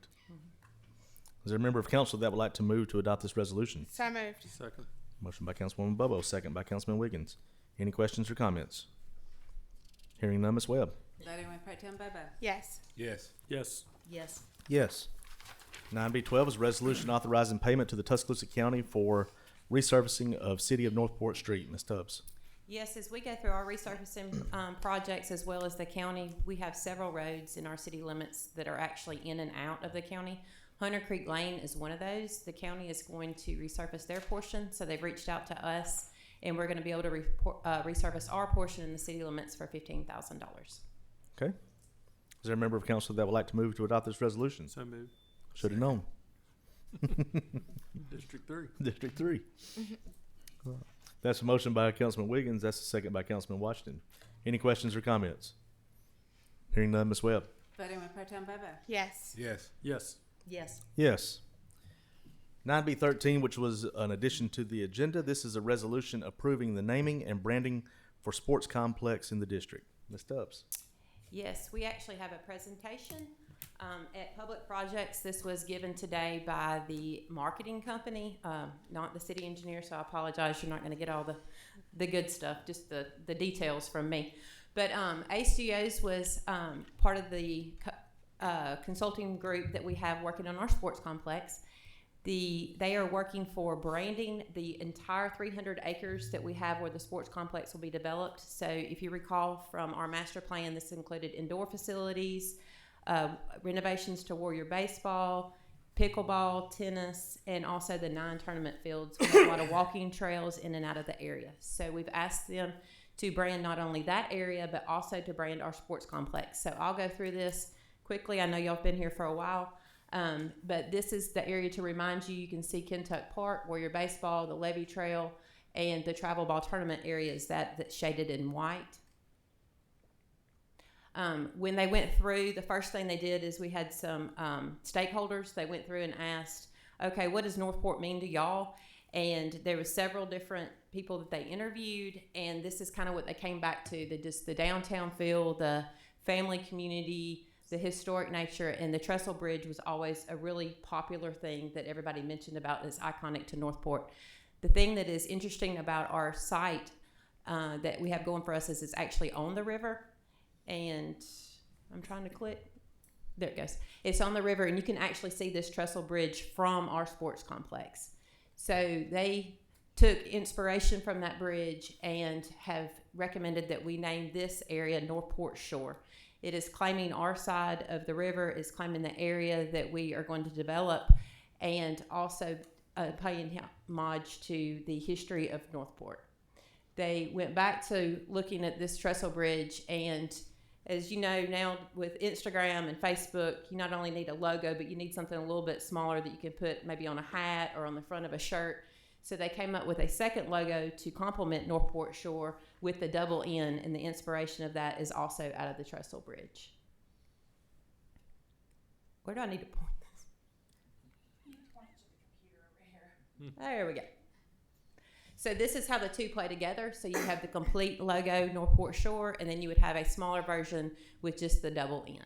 Is there a member of council that would like to move to adopt this resolution? So moved. Second. Motion by Councilwoman Bobo, second by Councilman Wiggins. Any questions or comments? Hearing none, Ms. Webb. Voting Mayor Pro Tem Bobo. Yes. Yes. Yes. Yes. Yes. 9B12 is a resolution authorizing payment to the Tuscaloosa County for resurfacing of City of Northport Street. Ms. Tubbs. Yes, as we go through our resurfacing projects as well as the county, we have several roads in our city limits that are actually in and out of the county. Hunter Creek Lane is one of those. The county is going to resurface their portion, so they've reached out to us, and we're going to be able to resurface our portion in the city limits for $15,000. Okay. Is there a member of council that would like to move to adopt this resolution? So moved. Should have known. District 3. District 3. That's a motion by Councilman Wiggins. That's a second by Councilman Washington. Any questions or comments? Hearing none, Ms. Webb. Voting Mayor Pro Tem Bobo. Yes. Yes. Yes. Yes. Yes. 9B13, which was an addition to the agenda. This is a resolution approving the naming and branding for sports complex in the district. Ms. Tubbs. Yes, we actually have a presentation at Public Projects. This was given today by the marketing company, not the city engineer, so I apologize. You're not going to get all the good stuff, just the details from me. But ACOs was part of the consulting group that we have working on our sports complex. They are working for branding the entire 300 acres that we have where the sports complex will be developed. So if you recall from our master plan, this included indoor facilities, renovations to Warrior baseball, pickleball, tennis, and also the 9 tournament fields with a lot of walking trails in and out of the area. So we've asked them to brand not only that area, but also to brand our sports complex. So I'll go through this quickly. I know y'all have been here for a while. But this is the area to remind you. You can see Kentuck Park, Warrior Baseball, the Levee Trail, and the travel ball tournament areas that's shaded in white. When they went through, the first thing they did is we had some stakeholders. They went through and asked, okay, what does Northport mean to y'all? And there was several different people that they interviewed, and this is kind of what they came back to, the downtown feel, the family community, the historic nature, and the trestle bridge was always a really popular thing that everybody mentioned about that's iconic to Northport. The thing that is interesting about our site that we have going for us is it's actually on the river, and I'm trying to click. There it goes. It's on the river, and you can actually see this trestle bridge from our sports complex. So they took inspiration from that bridge and have recommended that we name this area Northport Shore. It is claiming our side of the river, is claiming the area that we are going to develop, and also paying homage to the history of Northport. They went back to looking at this trestle bridge, and as you know now with Instagram and Facebook, you not only need a logo, but you need something a little bit smaller that you can put maybe on a hat or on the front of a shirt. So they came up with a second logo to complement Northport Shore with the double N, and the inspiration of that is also out of the trestle bridge. Where do I need to point this? You point it to the computer over here. There we go. So this is how the two play together. So you have the complete logo, Northport Shore, and then you would have a smaller version with just the double N.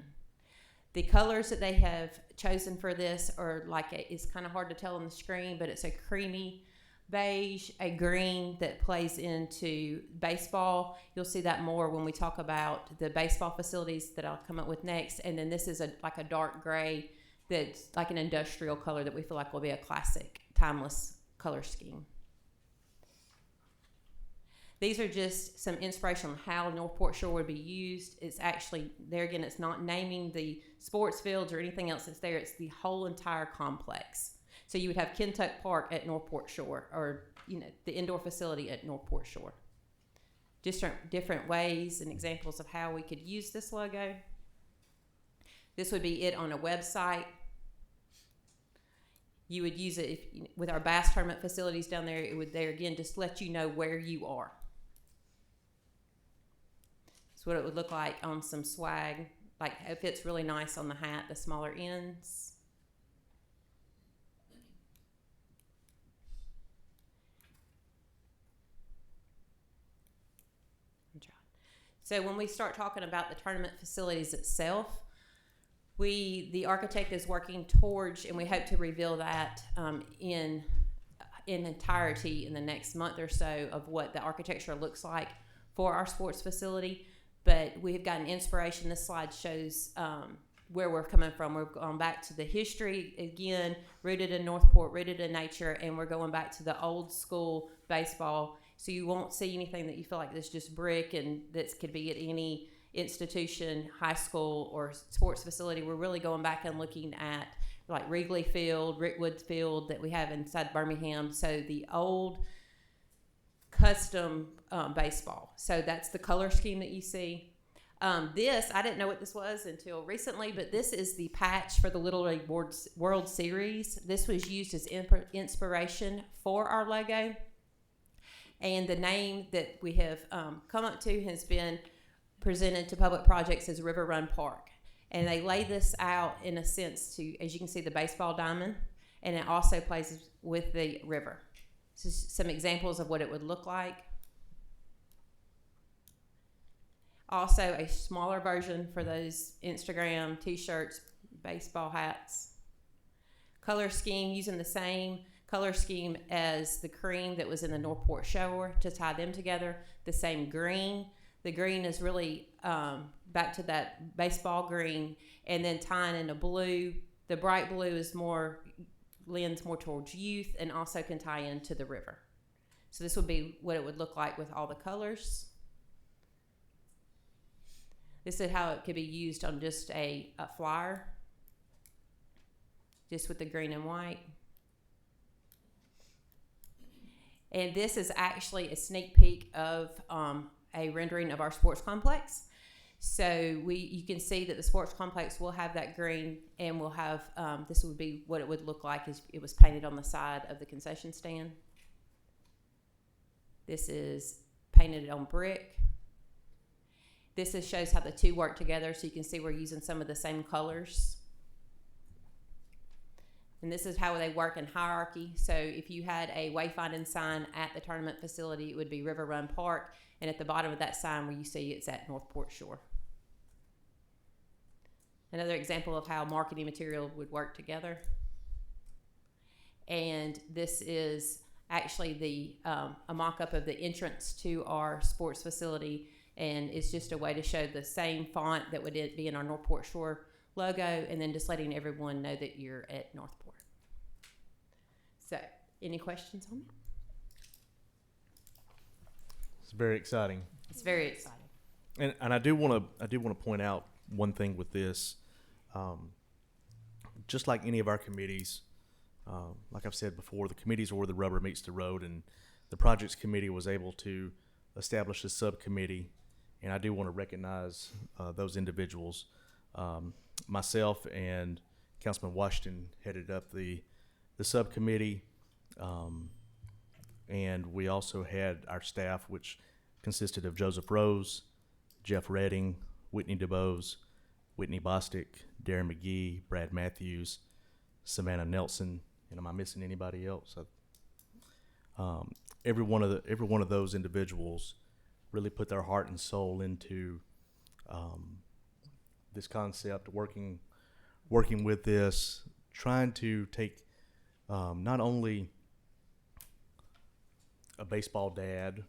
The colors that they have chosen for this are it's kind of hard to tell on the screen, but it's a creamy beige, a green that plays into baseball. You'll see that more when we talk about the baseball facilities that I'll come up with next. And then this is like a dark gray that's like an industrial color that we feel like will be a classic, timeless color scheme. These are just some inspiration on how Northport Shore would be used. It's actually, there again, it's not naming the sports fields or anything else that's there. It's the whole entire complex. So you would have Kentuck Park at Northport Shore, or, you know, the indoor facility at Northport Shore. Just different ways and examples of how we could use this logo. This would be it on a website. You would use it with our bass tournament facilities down there. It would, there again, just let you know where you are. That's what it would look like on some swag. Like, it fits really nice on the hat, the smaller ends. So when we start talking about the tournament facilities itself, the architect is working towards, and we hope to reveal that in entirety in the next month or so, of what the architecture looks like for our sports facility. But we've got an inspiration. This slide shows where we're coming from. We're going back to the history, again, rooted in Northport, rooted in nature, and we're going back to the old school baseball. So you won't see anything that you feel like this just brick and that could be at any institution, high school, or sports facility. We're really going back and looking at like Wrigley Field, Rickwood Field that we have inside Birmingham. So the old custom baseball. So that's the color scheme that you see. This, I didn't know what this was until recently, but this is the patch for the Little League World Series. This was used as inspiration for our logo. And the name that we have come up to has been presented to Public Projects as River Run Park. And they lay this out in a sense to, as you can see, the baseball diamond, and it also plays with the river. So some examples of what it would look like. Also a smaller version for those Instagram t-shirts, baseball hats. Color scheme, using the same color scheme as the cream that was in the Northport Shore to tie them together. The same green. The green is really back to that baseball green, and then tying in a blue. The bright blue is lends more towards youth, and also can tie into the river. So this would be what it would look like with all the colors. This is how it could be used on just a flyer, just with the green and white. And this is actually a sneak peek of a rendering of our sports complex. So you can see that the sports complex will have that green, and will have, this would be what it would look like if it was painted on the side of the concession stand. This is painted on brick. This shows how the two work together, so you can see we're using some of the same colors. And this is how they work in hierarchy. So if you had a wayfinding sign at the tournament facility, it would be River Run Park. And at the bottom of that sign where you see it's at Northport Shore. Another example of how marketing material would work together. And this is actually a mock-up of the entrance to our sports facility. And it's just a way to show the same font that would be in our Northport Shore logo, and then just letting everyone know that you're at Northport. So, any questions on that? It's very exciting. It's very exciting. And I do want to point out one thing with this. Just like any of our committees, like I've said before, the committees are where the rubber meets the road, and the projects committee was able to establish a subcommittee, and I do want to recognize those individuals. Myself and Councilman Washington headed up the subcommittee, and we also had our staff, which consisted of Joseph Rose, Jeff Redding, Whitney DeBose, Whitney Bostick, Darren McGee, Brad Matthews, Savannah Nelson, and am I missing anybody else? Every one of those individuals really put their heart and soul into this concept, working with this, trying to take not only a baseball dad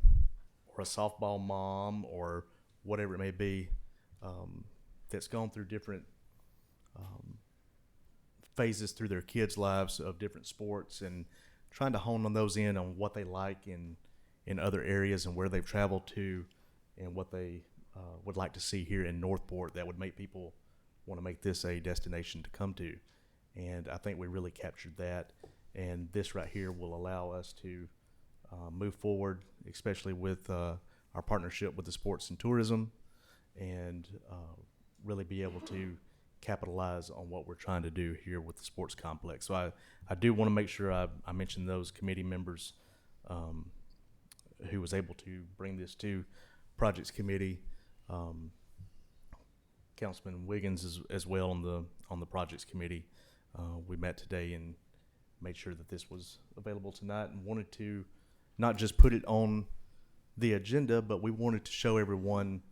or a softball mom or whatever it may be, that's gone through different phases through their kids' lives of different sports, and trying to hone on those in on what they like and in other areas and where they've traveled to and what they would like to see here in Northport that would make people want to make this a destination to come to. And I think we really captured that. And this right here will allow us to move forward, especially with our partnership with the Sports and Tourism, and really be able to capitalize on what we're trying to do here with the sports complex. So I do want to make sure I mention those committee members who was able to bring this to Projects Committee. Councilman Wiggins as well on the Projects Committee. We met today and made sure that this was available tonight, and wanted to not just put it on the agenda, but we wanted to show everyone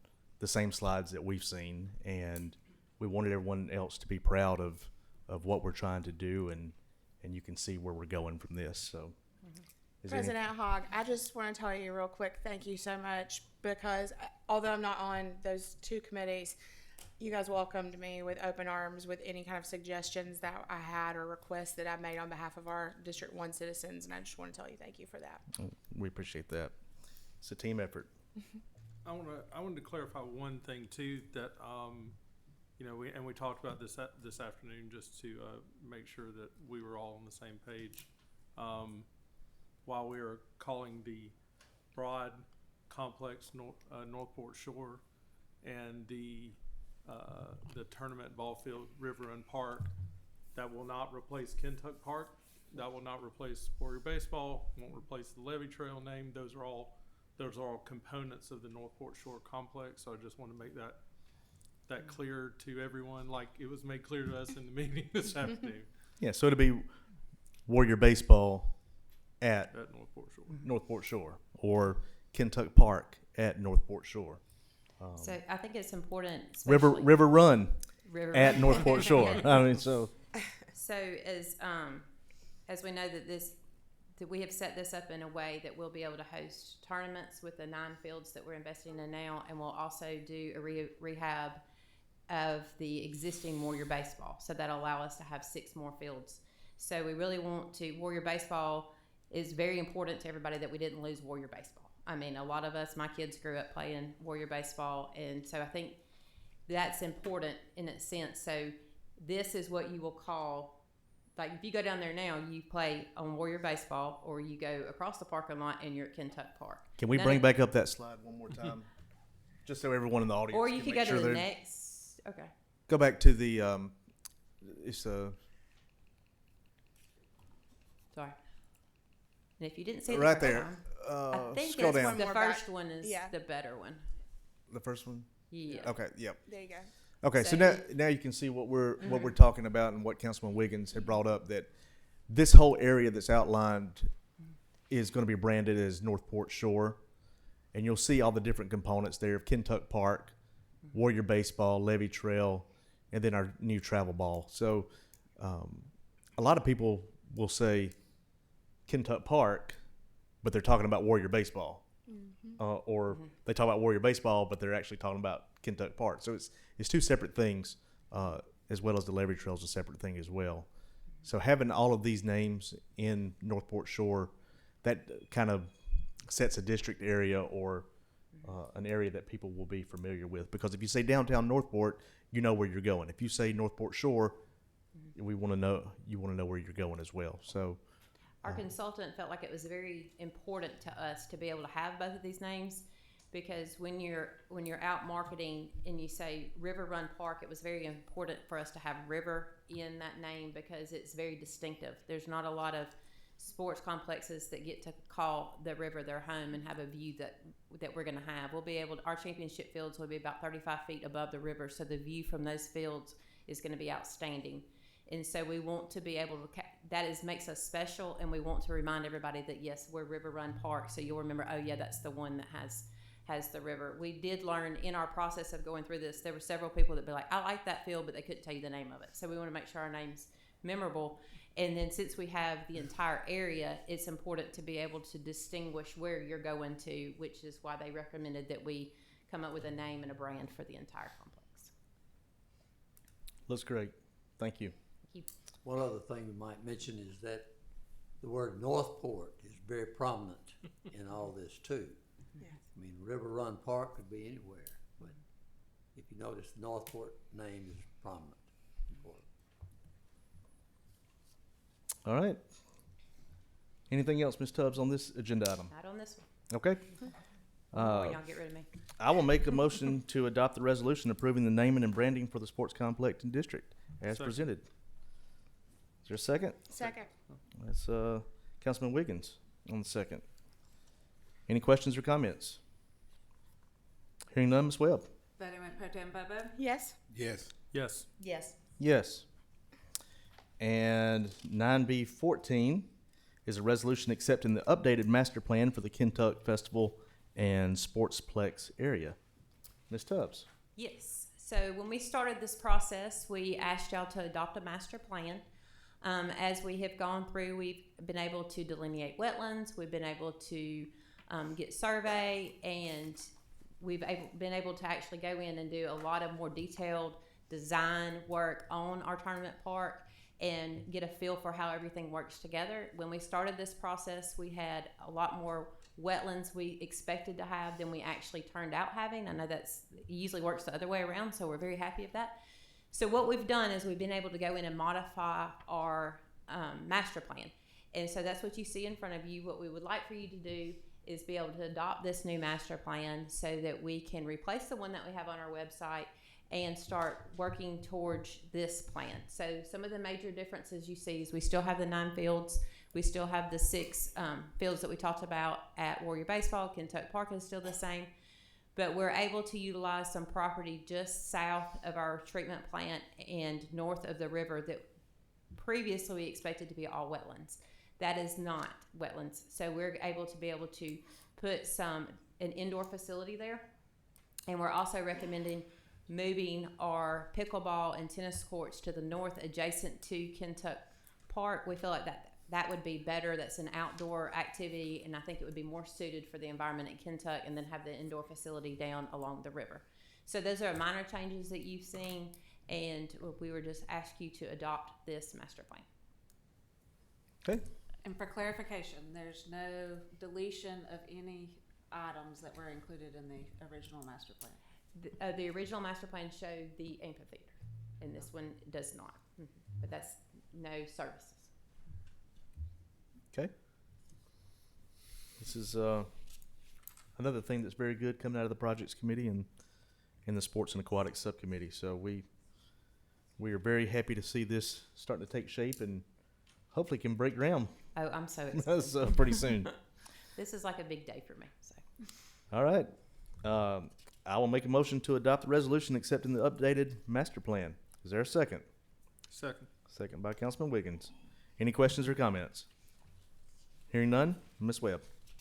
the same slides that we've seen, and we wanted everyone else to be proud of what we're trying to do, and you can see where we're going from this. So, President Hogg, I just want to tell you real quick, thank you so much, because although I'm not on those two committees, you guys welcomed me with open arms with any kind of suggestions that I had or requests that I made on behalf of our District 1 citizens, and I just want to tell you thank you for that. We appreciate that. It's a team effort. I wanted to clarify one thing too, that we talked about this afternoon, just to make sure that we were all on the same page. While we are calling the Broad Complex Northport Shore and the tournament ball field River Run Park, that will not replace Kentuck Park. That will not replace Warrior Baseball. Won't replace the Levee Trail name. Those are all components of the Northport Shore Complex. So I just want to make that clear to everyone, like it was made clear to us in the meeting this afternoon. Yeah, so it'll be Warrior Baseball at Northport Shore, or Kentuck Park at Northport Shore. So I think it's important. River Run at Northport Shore. I mean, So as we know that we have set this up in a way that we'll be able to host tournaments with the 9 fields that we're investing in now, and we'll also do a rehab of the existing Warrior Baseball. So that'll allow us to have 6 more fields. So we really want to, Warrior Baseball is very important to everybody that we didn't lose Warrior Baseball. I mean, a lot of us, my kids grew up playing Warrior Baseball, and so I think that's important in a sense. So this is what you will call, like if you go down there now, you play on Warrior Baseball, or you go across the parking lot and you're at Kentuck Park. Can we bring back up that slide one more time? Just so everyone in the audience or you can could make go sure to the they're- next. Okay. Go back to the, it's Sorry. And if you didn't see right the there. I think Scroll it's down. the first one is the better one. The first one? Yeah. Okay, yep. There you go. Okay, so So- now you can see what we're talking about, and what Councilman Wiggins had brought up, that this whole area that's outlined is going to be branded as Northport Shore, and you'll see all the different components there of Kentuck Park, Warrior Baseball, Levee Trail, and then our new travel ball. So a lot of people will say Kentuck Park, but they're talking about Warrior Baseball, or they talk about Warrior Baseball, but they're actually talking about Kentuck Park. So it's 2 separate things, as well as the Levee Trail is a separate thing as well. So having all of these names in Northport Shore, that kind of sets a district area, or an area that people will be familiar with. Because if you say downtown Northport, you know where you're going. If you say Northport Shore, you want to know where you're going as well. So our consultant felt like it was very important to us to be able to have both of these names, because when you're out marketing and you say River Run Park, it was very important for us to have river in that name, because it's very distinctive. There's not a lot of sports complexes that get to call the river their home and have a view that we're going to have. We'll be able to, our championship fields will be about 35 feet above the river, so the view from those fields is going to be outstanding. And so we want to be able to, makes us special, and we want to remind everybody that yes, we're River Run Park, so you'll remember, oh yeah, that's the one that has the river. We did learn in our process of going through this, there were several people that be like, I like that field, but they couldn't tell you the name of it. So we want to make sure our name's memorable. And then since we have the entire area, it's important to be able to distinguish where you're going to, which is why they recommended that we come up with a name and a brand for the entire complex. looks great. Thank you. One other thing we might mention is that the word Northport is very prominent in all this too. Yes. I mean, River Run Park could be anywhere, but if you notice, the Northport name is prominent. All right. Anything else, Ms. Tubbs, on this agenda item? Not on this one. Okay. Or y'all get rid of me. I will make a motion to adopt the resolution approving the naming and branding for the sports complex and district as Second. presented. Is there a second? Second. That's Councilman Wiggins on the second. Any questions or comments? Hearing none, Ms. Webb. Voting with Pro Tem Bobo? Yes. Yes. Yes. Yes. Yes. And 9B14 is a resolution accepting the updated master plan for the Kentuck Festival and Sportsplex area. Ms. Tubbs. Yes. So when we started this process, we asked y'all to adopt a master plan. As we have gone through, we've been able to delineate wetlands. We've been able to get survey, and we've been able to actually go in and do a lot of more detailed design work on our tournament park and get a feel for how everything works together. When we started this process, we had a lot more wetlands we expected to have than we actually turned out having. I know it usually works the other way around, so we're very happy with that. So what we've done is we've been able to go in and modify our master plan. And so that's what you see in front of you. What we would like for you to do is be able to adopt this new master plan so that we can replace the one that we have on our website and start working towards this plan. So some of the major differences you see is we still have the 9 fields. We still have the 6 fields that we talked about at Warrior Baseball. Kentucky Park is still the same. But we're able to utilize some property just south of our treatment plant and north of the river that previously we expected to be all wetlands. That is not wetlands. So we're able to put an indoor facility there. And we're also recommending moving our pickleball and tennis courts to the north adjacent to Kentucky Park. We feel like that would be better. That's an outdoor activity, and I think it would be more suited for the environment in Kentucky, and then have the indoor facility down along the river. So those are minor changes that you've seen, and we were just asking you to adopt this master plan. Okay. And for clarification, there's no deletion of any items that were included in the original master plan. The original master plan showed the amphitheater, and this one does not. But that's no services. Okay. This is another thing that's very good coming out of the projects committee and in the sports and aquatics subcommittee. So we are very happy to see this starting to take shape and hopefully can break ground. Oh, I'm so excited. So pretty soon. This is like a big day for me. So. All right. I will make a motion to adopt the resolution accepting the updated master plan. Is there a second? Second. Second by Councilman Wiggins. Any questions or comments? Hearing none, Ms. Webb.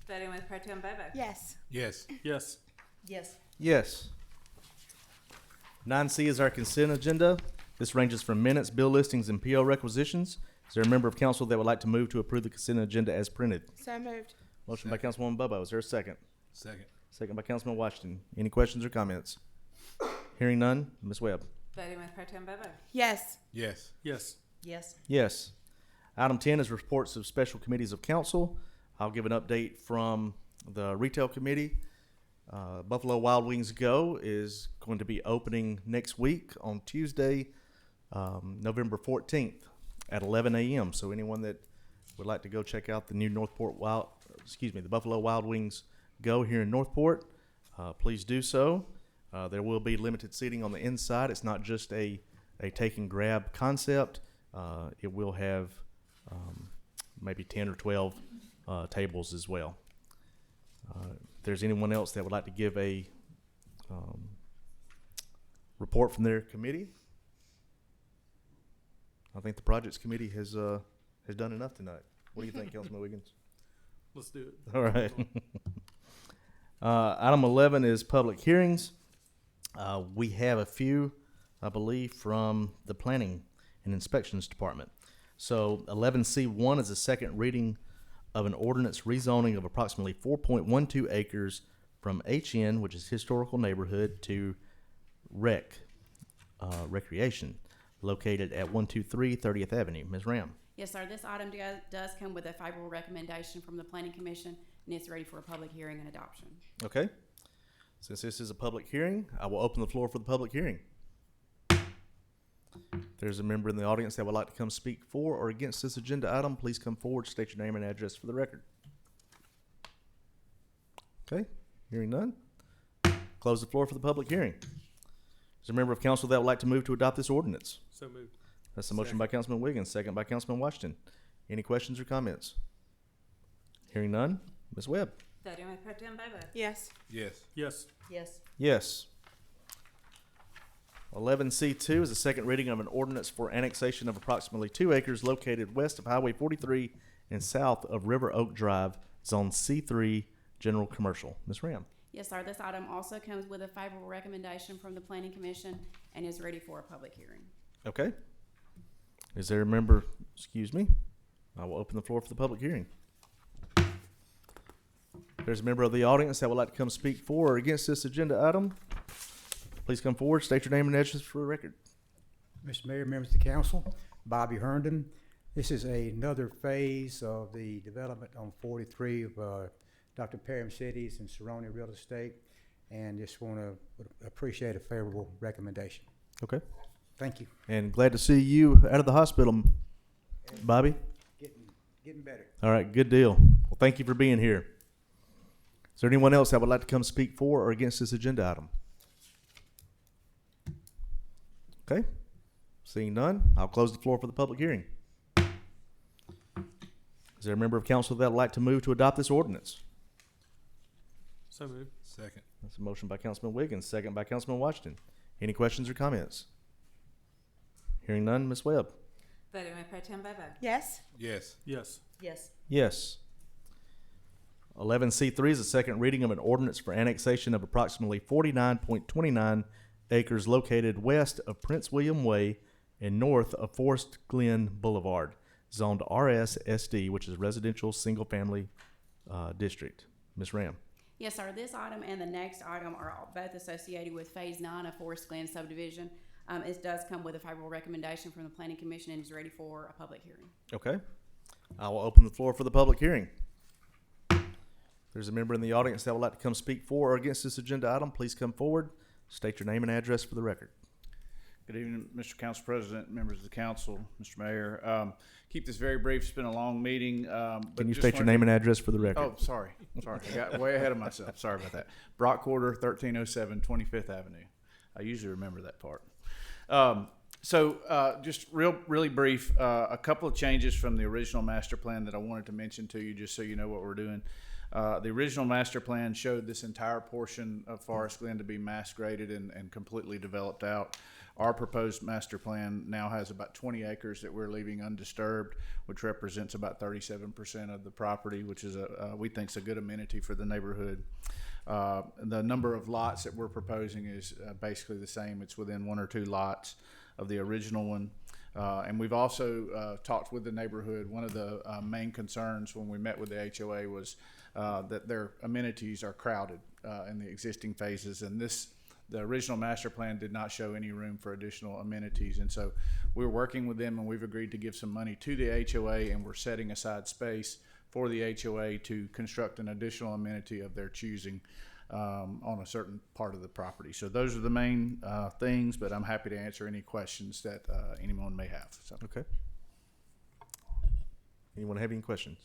Voting with Pro Tem Bobo? Yes. Yes. Yes. Yes. Yes. 9C is our consent agenda. This ranges from minutes, bill listings, and PO requisitions. Is there a member of council that would like to move to approve the consent agenda as printed? So moved. Motion by Councilwoman Bobo. Is there a second? Second. Second by Councilman Washington. Any questions or comments? Hearing none, Ms. Webb. Voting with Pro Tem Bobo? Yes. Yes. Yes. Yes. Yes. Item 10 is reports of special committees of council. I'll give an update from the retail committee. Buffalo Wild Wings Go is going to be opening next week on Tuesday, November 14th at 11 a.m. So anyone that would like to go check out the new the Buffalo Wild Wings Go here in Northport, please do so. There will be limited seating on the inside. It's not just a take and grab concept. It will have maybe 10 or 12 tables as well. If there's anyone else that would like to give a report from their committee, I think the projects committee has done enough tonight. What do you think, Councilman Wiggins? Let's do it. All right. Item 11 is public hearings. We have a few, I believe, from the Planning and Inspections Department. So 11C1 is a second reading of an ordinance rezoning of approximately 4.12 acres from HN, which is historical neighborhood, to recreation, located at 123 30th Avenue. Ms. Ram. Yes, sir. This item does come with a favorable recommendation from the Planning Commission, and it's ready for a public hearing and adoption. Okay. Since this is a public hearing, I will open the floor for the public hearing. If there's a member in the audience that would like to come speak for or against this agenda item, please come forward, state your name and address for the record. Okay, hearing none. Close the floor for the public hearing. Is there a member of council that would like to move to adopt this ordinance? So moved. That's a motion by Councilman Wiggins, second by Councilman Washington. Any questions or comments? Hearing none. Ms. Webb? Deputy Mayor Pro Tem Bobo? Yes. Yes. Yes. Yes. Yes. 11C2 is the second reading of an ordinance for annexation of approximately 2 acres located west of Highway 43 and south of River Oak Drive, Zone C3, General Commercial. Ms. Ram? Yes, sir. This item also comes with a favorable recommendation from the Planning Commission and is ready for a public hearing. Okay. Is there a member, excuse me, I will open the floor for the public hearing. If there's a member of the audience that would like to come speak for or against this agenda item, please come forward, state your name and address for the record. Mr. Mayor, members of the council, Bobby Herndon. This is another phase of the development on 43 of Dr. Perham Cities and surrounding real estate, and just want to appreciate a favorable recommendation. Okay. Thank you. And glad to see you out of the hospital, Bobby. Getting better. All right, good deal. Well, thank you for being here. Is there anyone else that would like to come speak for or against this agenda item? Okay. Seeing none, I'll close the floor for the public hearing. Is there a member of council that would like to move to adopt this ordinance? So moved. Second. That's a motion by Councilman Wiggins, second by Councilman Washington. Any questions or comments? Hearing none, Ms. Webb? Deputy Mayor Pro Tem Bobo? Yes. Yes. Yes. Yes. Yes. 11C3 is the second reading of an ordinance for annexation of approximately 49.29 acres located west of Prince William Way and north of Forest Glen Boulevard, zoned RSSD, which is Residential Single Family District. Ms. Ram? Yes, sir. This item and the next item are both associated with Phase 9 of Forest Glen subdivision. It does come with a favorable recommendation from the Planning Commission and is ready for a public hearing. Okay. I will open the floor for the public hearing. If there's a member in the audience that would like to come speak for or against this agenda item, please come forward. State your name and address for the record. Good evening, Mr. Council President, members of the council, Mr. Mayor. Keep this very brief. It's been a long meeting. Can you state your name and address for the record? Oh, sorry. I got way ahead of myself. Sorry about that. Brock Quarter, 1307 25th Avenue. I usually remember that part. Just really brief, a couple of changes from the original master plan that I wanted to mention to you, just so you know what we're doing. The original master plan showed this entire portion of Forest Glen to be mass graded and completely developed out. Our proposed master plan now has about 20 acres that we're leaving undisturbed, which represents about 37% of the property, which is we think is a good amenity for the neighborhood. The number of lots that we're proposing is basically the same. It's within 1 or 2 lots of the original one. And we've also talked with the neighborhood. One of the main concerns when we met with the HOA was that their amenities are crowded in the existing phases, and the original master plan did not show any room for additional amenities. And so we're working with them, and we've agreed to give some money to the HOA, and we're setting aside space for the HOA to construct an additional amenity of their choosing on a certain part of the property. So those are the main things, but I'm happy to answer any questions that anyone may have. So. Okay. Anyone have any questions?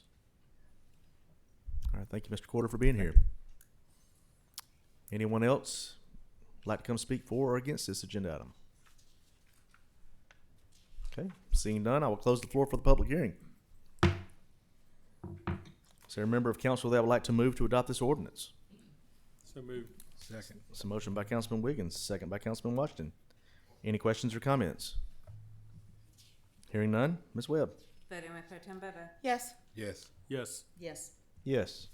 All right, thank you, Mr. Quarter, for being here. Anyone else like to come speak for or against this agenda item? Okay, seeing none, I will close the floor for the public hearing. Is there a member of council that would like to move to adopt this ordinance? So moved. Second. It's a motion by Councilman Wiggins, second by Councilman Washington. Any questions or comments? Hearing none, Ms. Webb? Deputy Mayor Pro Tem Bobo? Yes. Yes. Yes. Yes. Yes.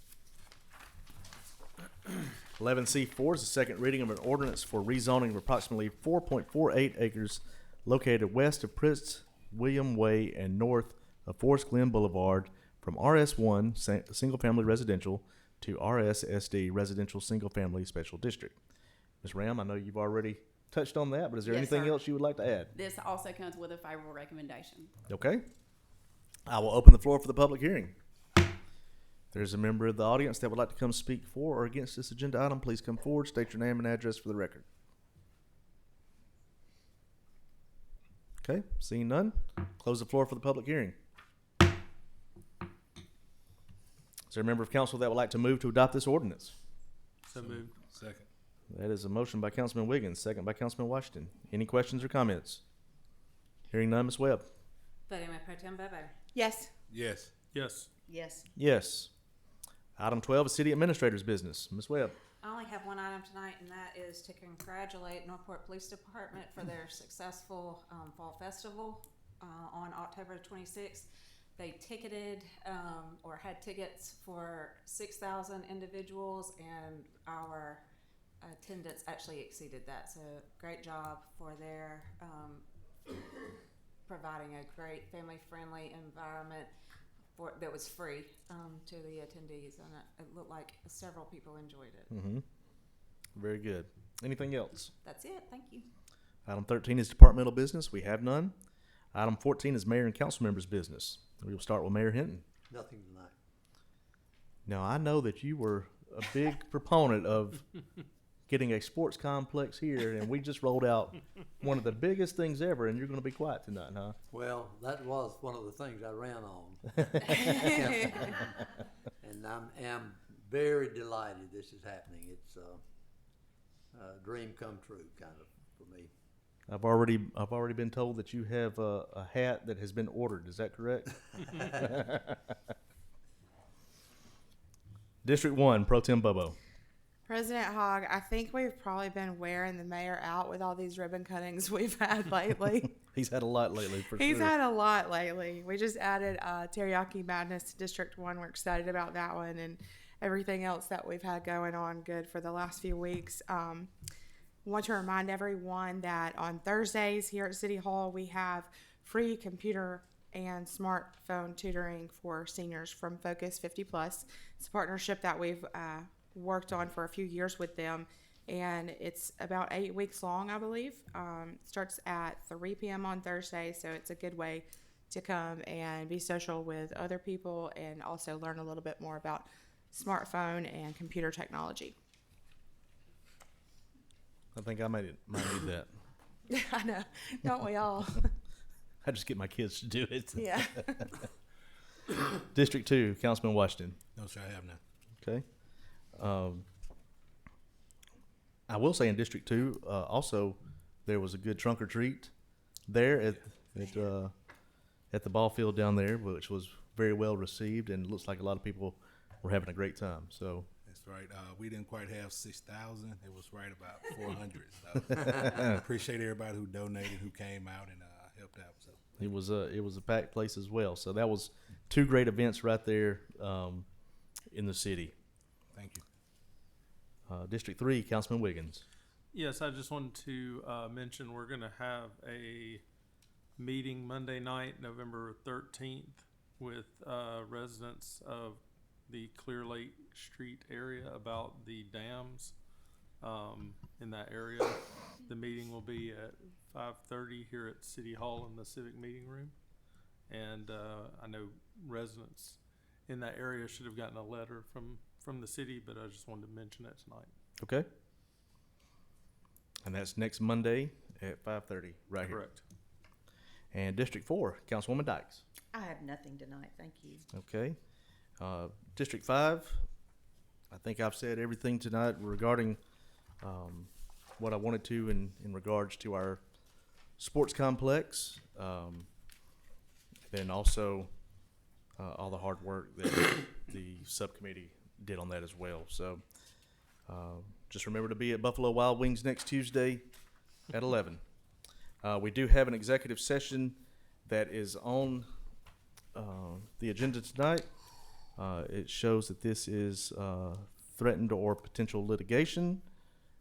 11C4 is the second reading of an ordinance for rezoning of approximately 4.48 acres located west of Prince William Way and north of Forest Glen Boulevard from RS1 Single Family Residential to RSSD Residential Single Family Special District. Ms. Ram, I know you've already touched on that, but is there Yes, anything sir. else you would like to add? This also comes with a favorable recommendation. Okay. I will open the floor for the public hearing. If there's a member of the audience that would like to come speak for or against this agenda item, please come forward, state your name and address for the record. Okay, seeing none, close the floor for the public hearing. Is there a member of council that would like to move to adopt this ordinance? So moved. Second. That is a motion by Councilman Wiggins, second by Councilman Washington. Any questions or comments? Hearing none, Ms. Webb. Voting Mayor Pro Tem Bobo. Yes. Yes. Yes. Yes. Yes. Item 12 is City Administrator's business. Ms. Webb. I only have one item tonight, and that is to congratulate Northport Police Department for their successful Fall Festival on October 26th. They ticketed or had tickets for 6,000 individuals, and our attendance actually exceeded that. So great job for their providing a great family-friendly environment that was free to the attendees, and it looked like several people enjoyed it. Mm-hmm. Very good. Anything else? That's it. Thank you. Item 13 is departmental business. We have none. Item 14 is mayor and council members' business. We will start with Mayor Hinton. Nothing tonight. Now, I know that you were a big proponent of getting a sports complex here, and we just rolled out one of the biggest things ever, and you're going to be quiet tonight, huh? Well, that was one of the things I ran on. And I'm very delighted this is happening. It's a dream come true, kind of, for me. I've already been told that you have a hat that has been ordered. Is that correct? District 1, Pro Tem Bobo. President Hogg, I think we've probably been wearing the mayor out with all these ribbon cuttings we've had lately. He's had a lot lately, for He's sure. had a lot lately. We just added Teriyaki Madness to District 1. We're excited about that one and everything else that we've had going on good for the last few weeks. Want to remind everyone that on Thursdays here at City Hall, we have free computer and smartphone tutoring for seniors from Focus 50 Plus. It's a partnership that we've worked on for a few years with them, and it's about 8 weeks long, I believe. It starts at 3 p.m. on Thursday, so it's a good way to come and be social with other people and also learn a little bit more about smartphone and computer technology. I think I might need that. I know, don't we all? I just get my kids to do it. Yeah. District 2, Councilman Washington. No, sir, I have none. Okay. I will say in District 2, also there was a good trunk or treat there at the ball field down there, which was very well received, and it looks like a lot of people were having a great time. So That's right. We didn't quite have 6,000. It was right about 400. So appreciate everybody who donated, who came out and helped out. So it was a packed place as well. So that was 2 great events right there in the city. thank you. District 3, Councilman Wiggins. Yes, I just wanted to mention we're going to have a meeting Monday night, November 13th, with residents of the Clear Lake Street area about the dams in that area. The meeting will be at 5:30 here at City Hall in the Civic Meeting Room. And I know residents in that area should have gotten a letter from the city, but I just wanted to mention that tonight. Okay. And that's next Monday at 5:30, right here. Correct. And District 4, Councilwoman Dykes. I have nothing tonight, thank you. Okay. District 5, I think I've said everything tonight regarding what I wanted to in regards to our sports complex. Then also all the hard work that the subcommittee did on that as well. So just remember to be at Buffalo Wild Wings next Tuesday at 11. We do have an executive session that is on the agenda tonight. It shows that this is threatened or potential litigation,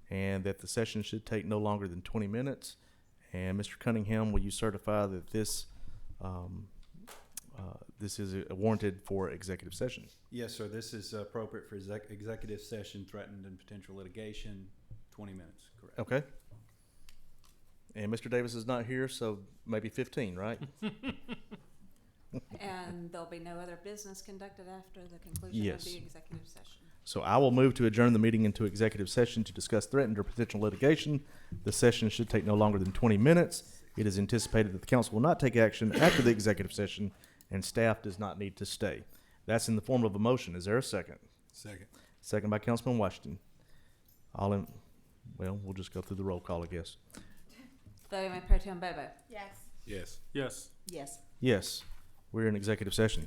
and that the session should take no longer than 20 minutes. And Mr. Cunningham, will you certify that this is warranted for executive session? Yes, sir. This is appropriate for executive session, threatened and potential litigation, 20 minutes, correct. Okay. And Mr. Davis is not here, so maybe 15, right? And there'll be no other business conducted after the conclusion Yes. of the executive session. So I will move to adjourn the meeting into executive session to discuss threatened or potential litigation. The session should take no longer than 20 minutes. It is anticipated that the council will not take action after the executive session, and staff does not need to stay. That's in the form of a motion. Is there a second? Second. Second by Councilman Washington. We'll just go through the roll call, I guess. Voting Mayor Pro Tem Bobo. Yes. Yes. Yes. Yes. Yes, we're in executive session.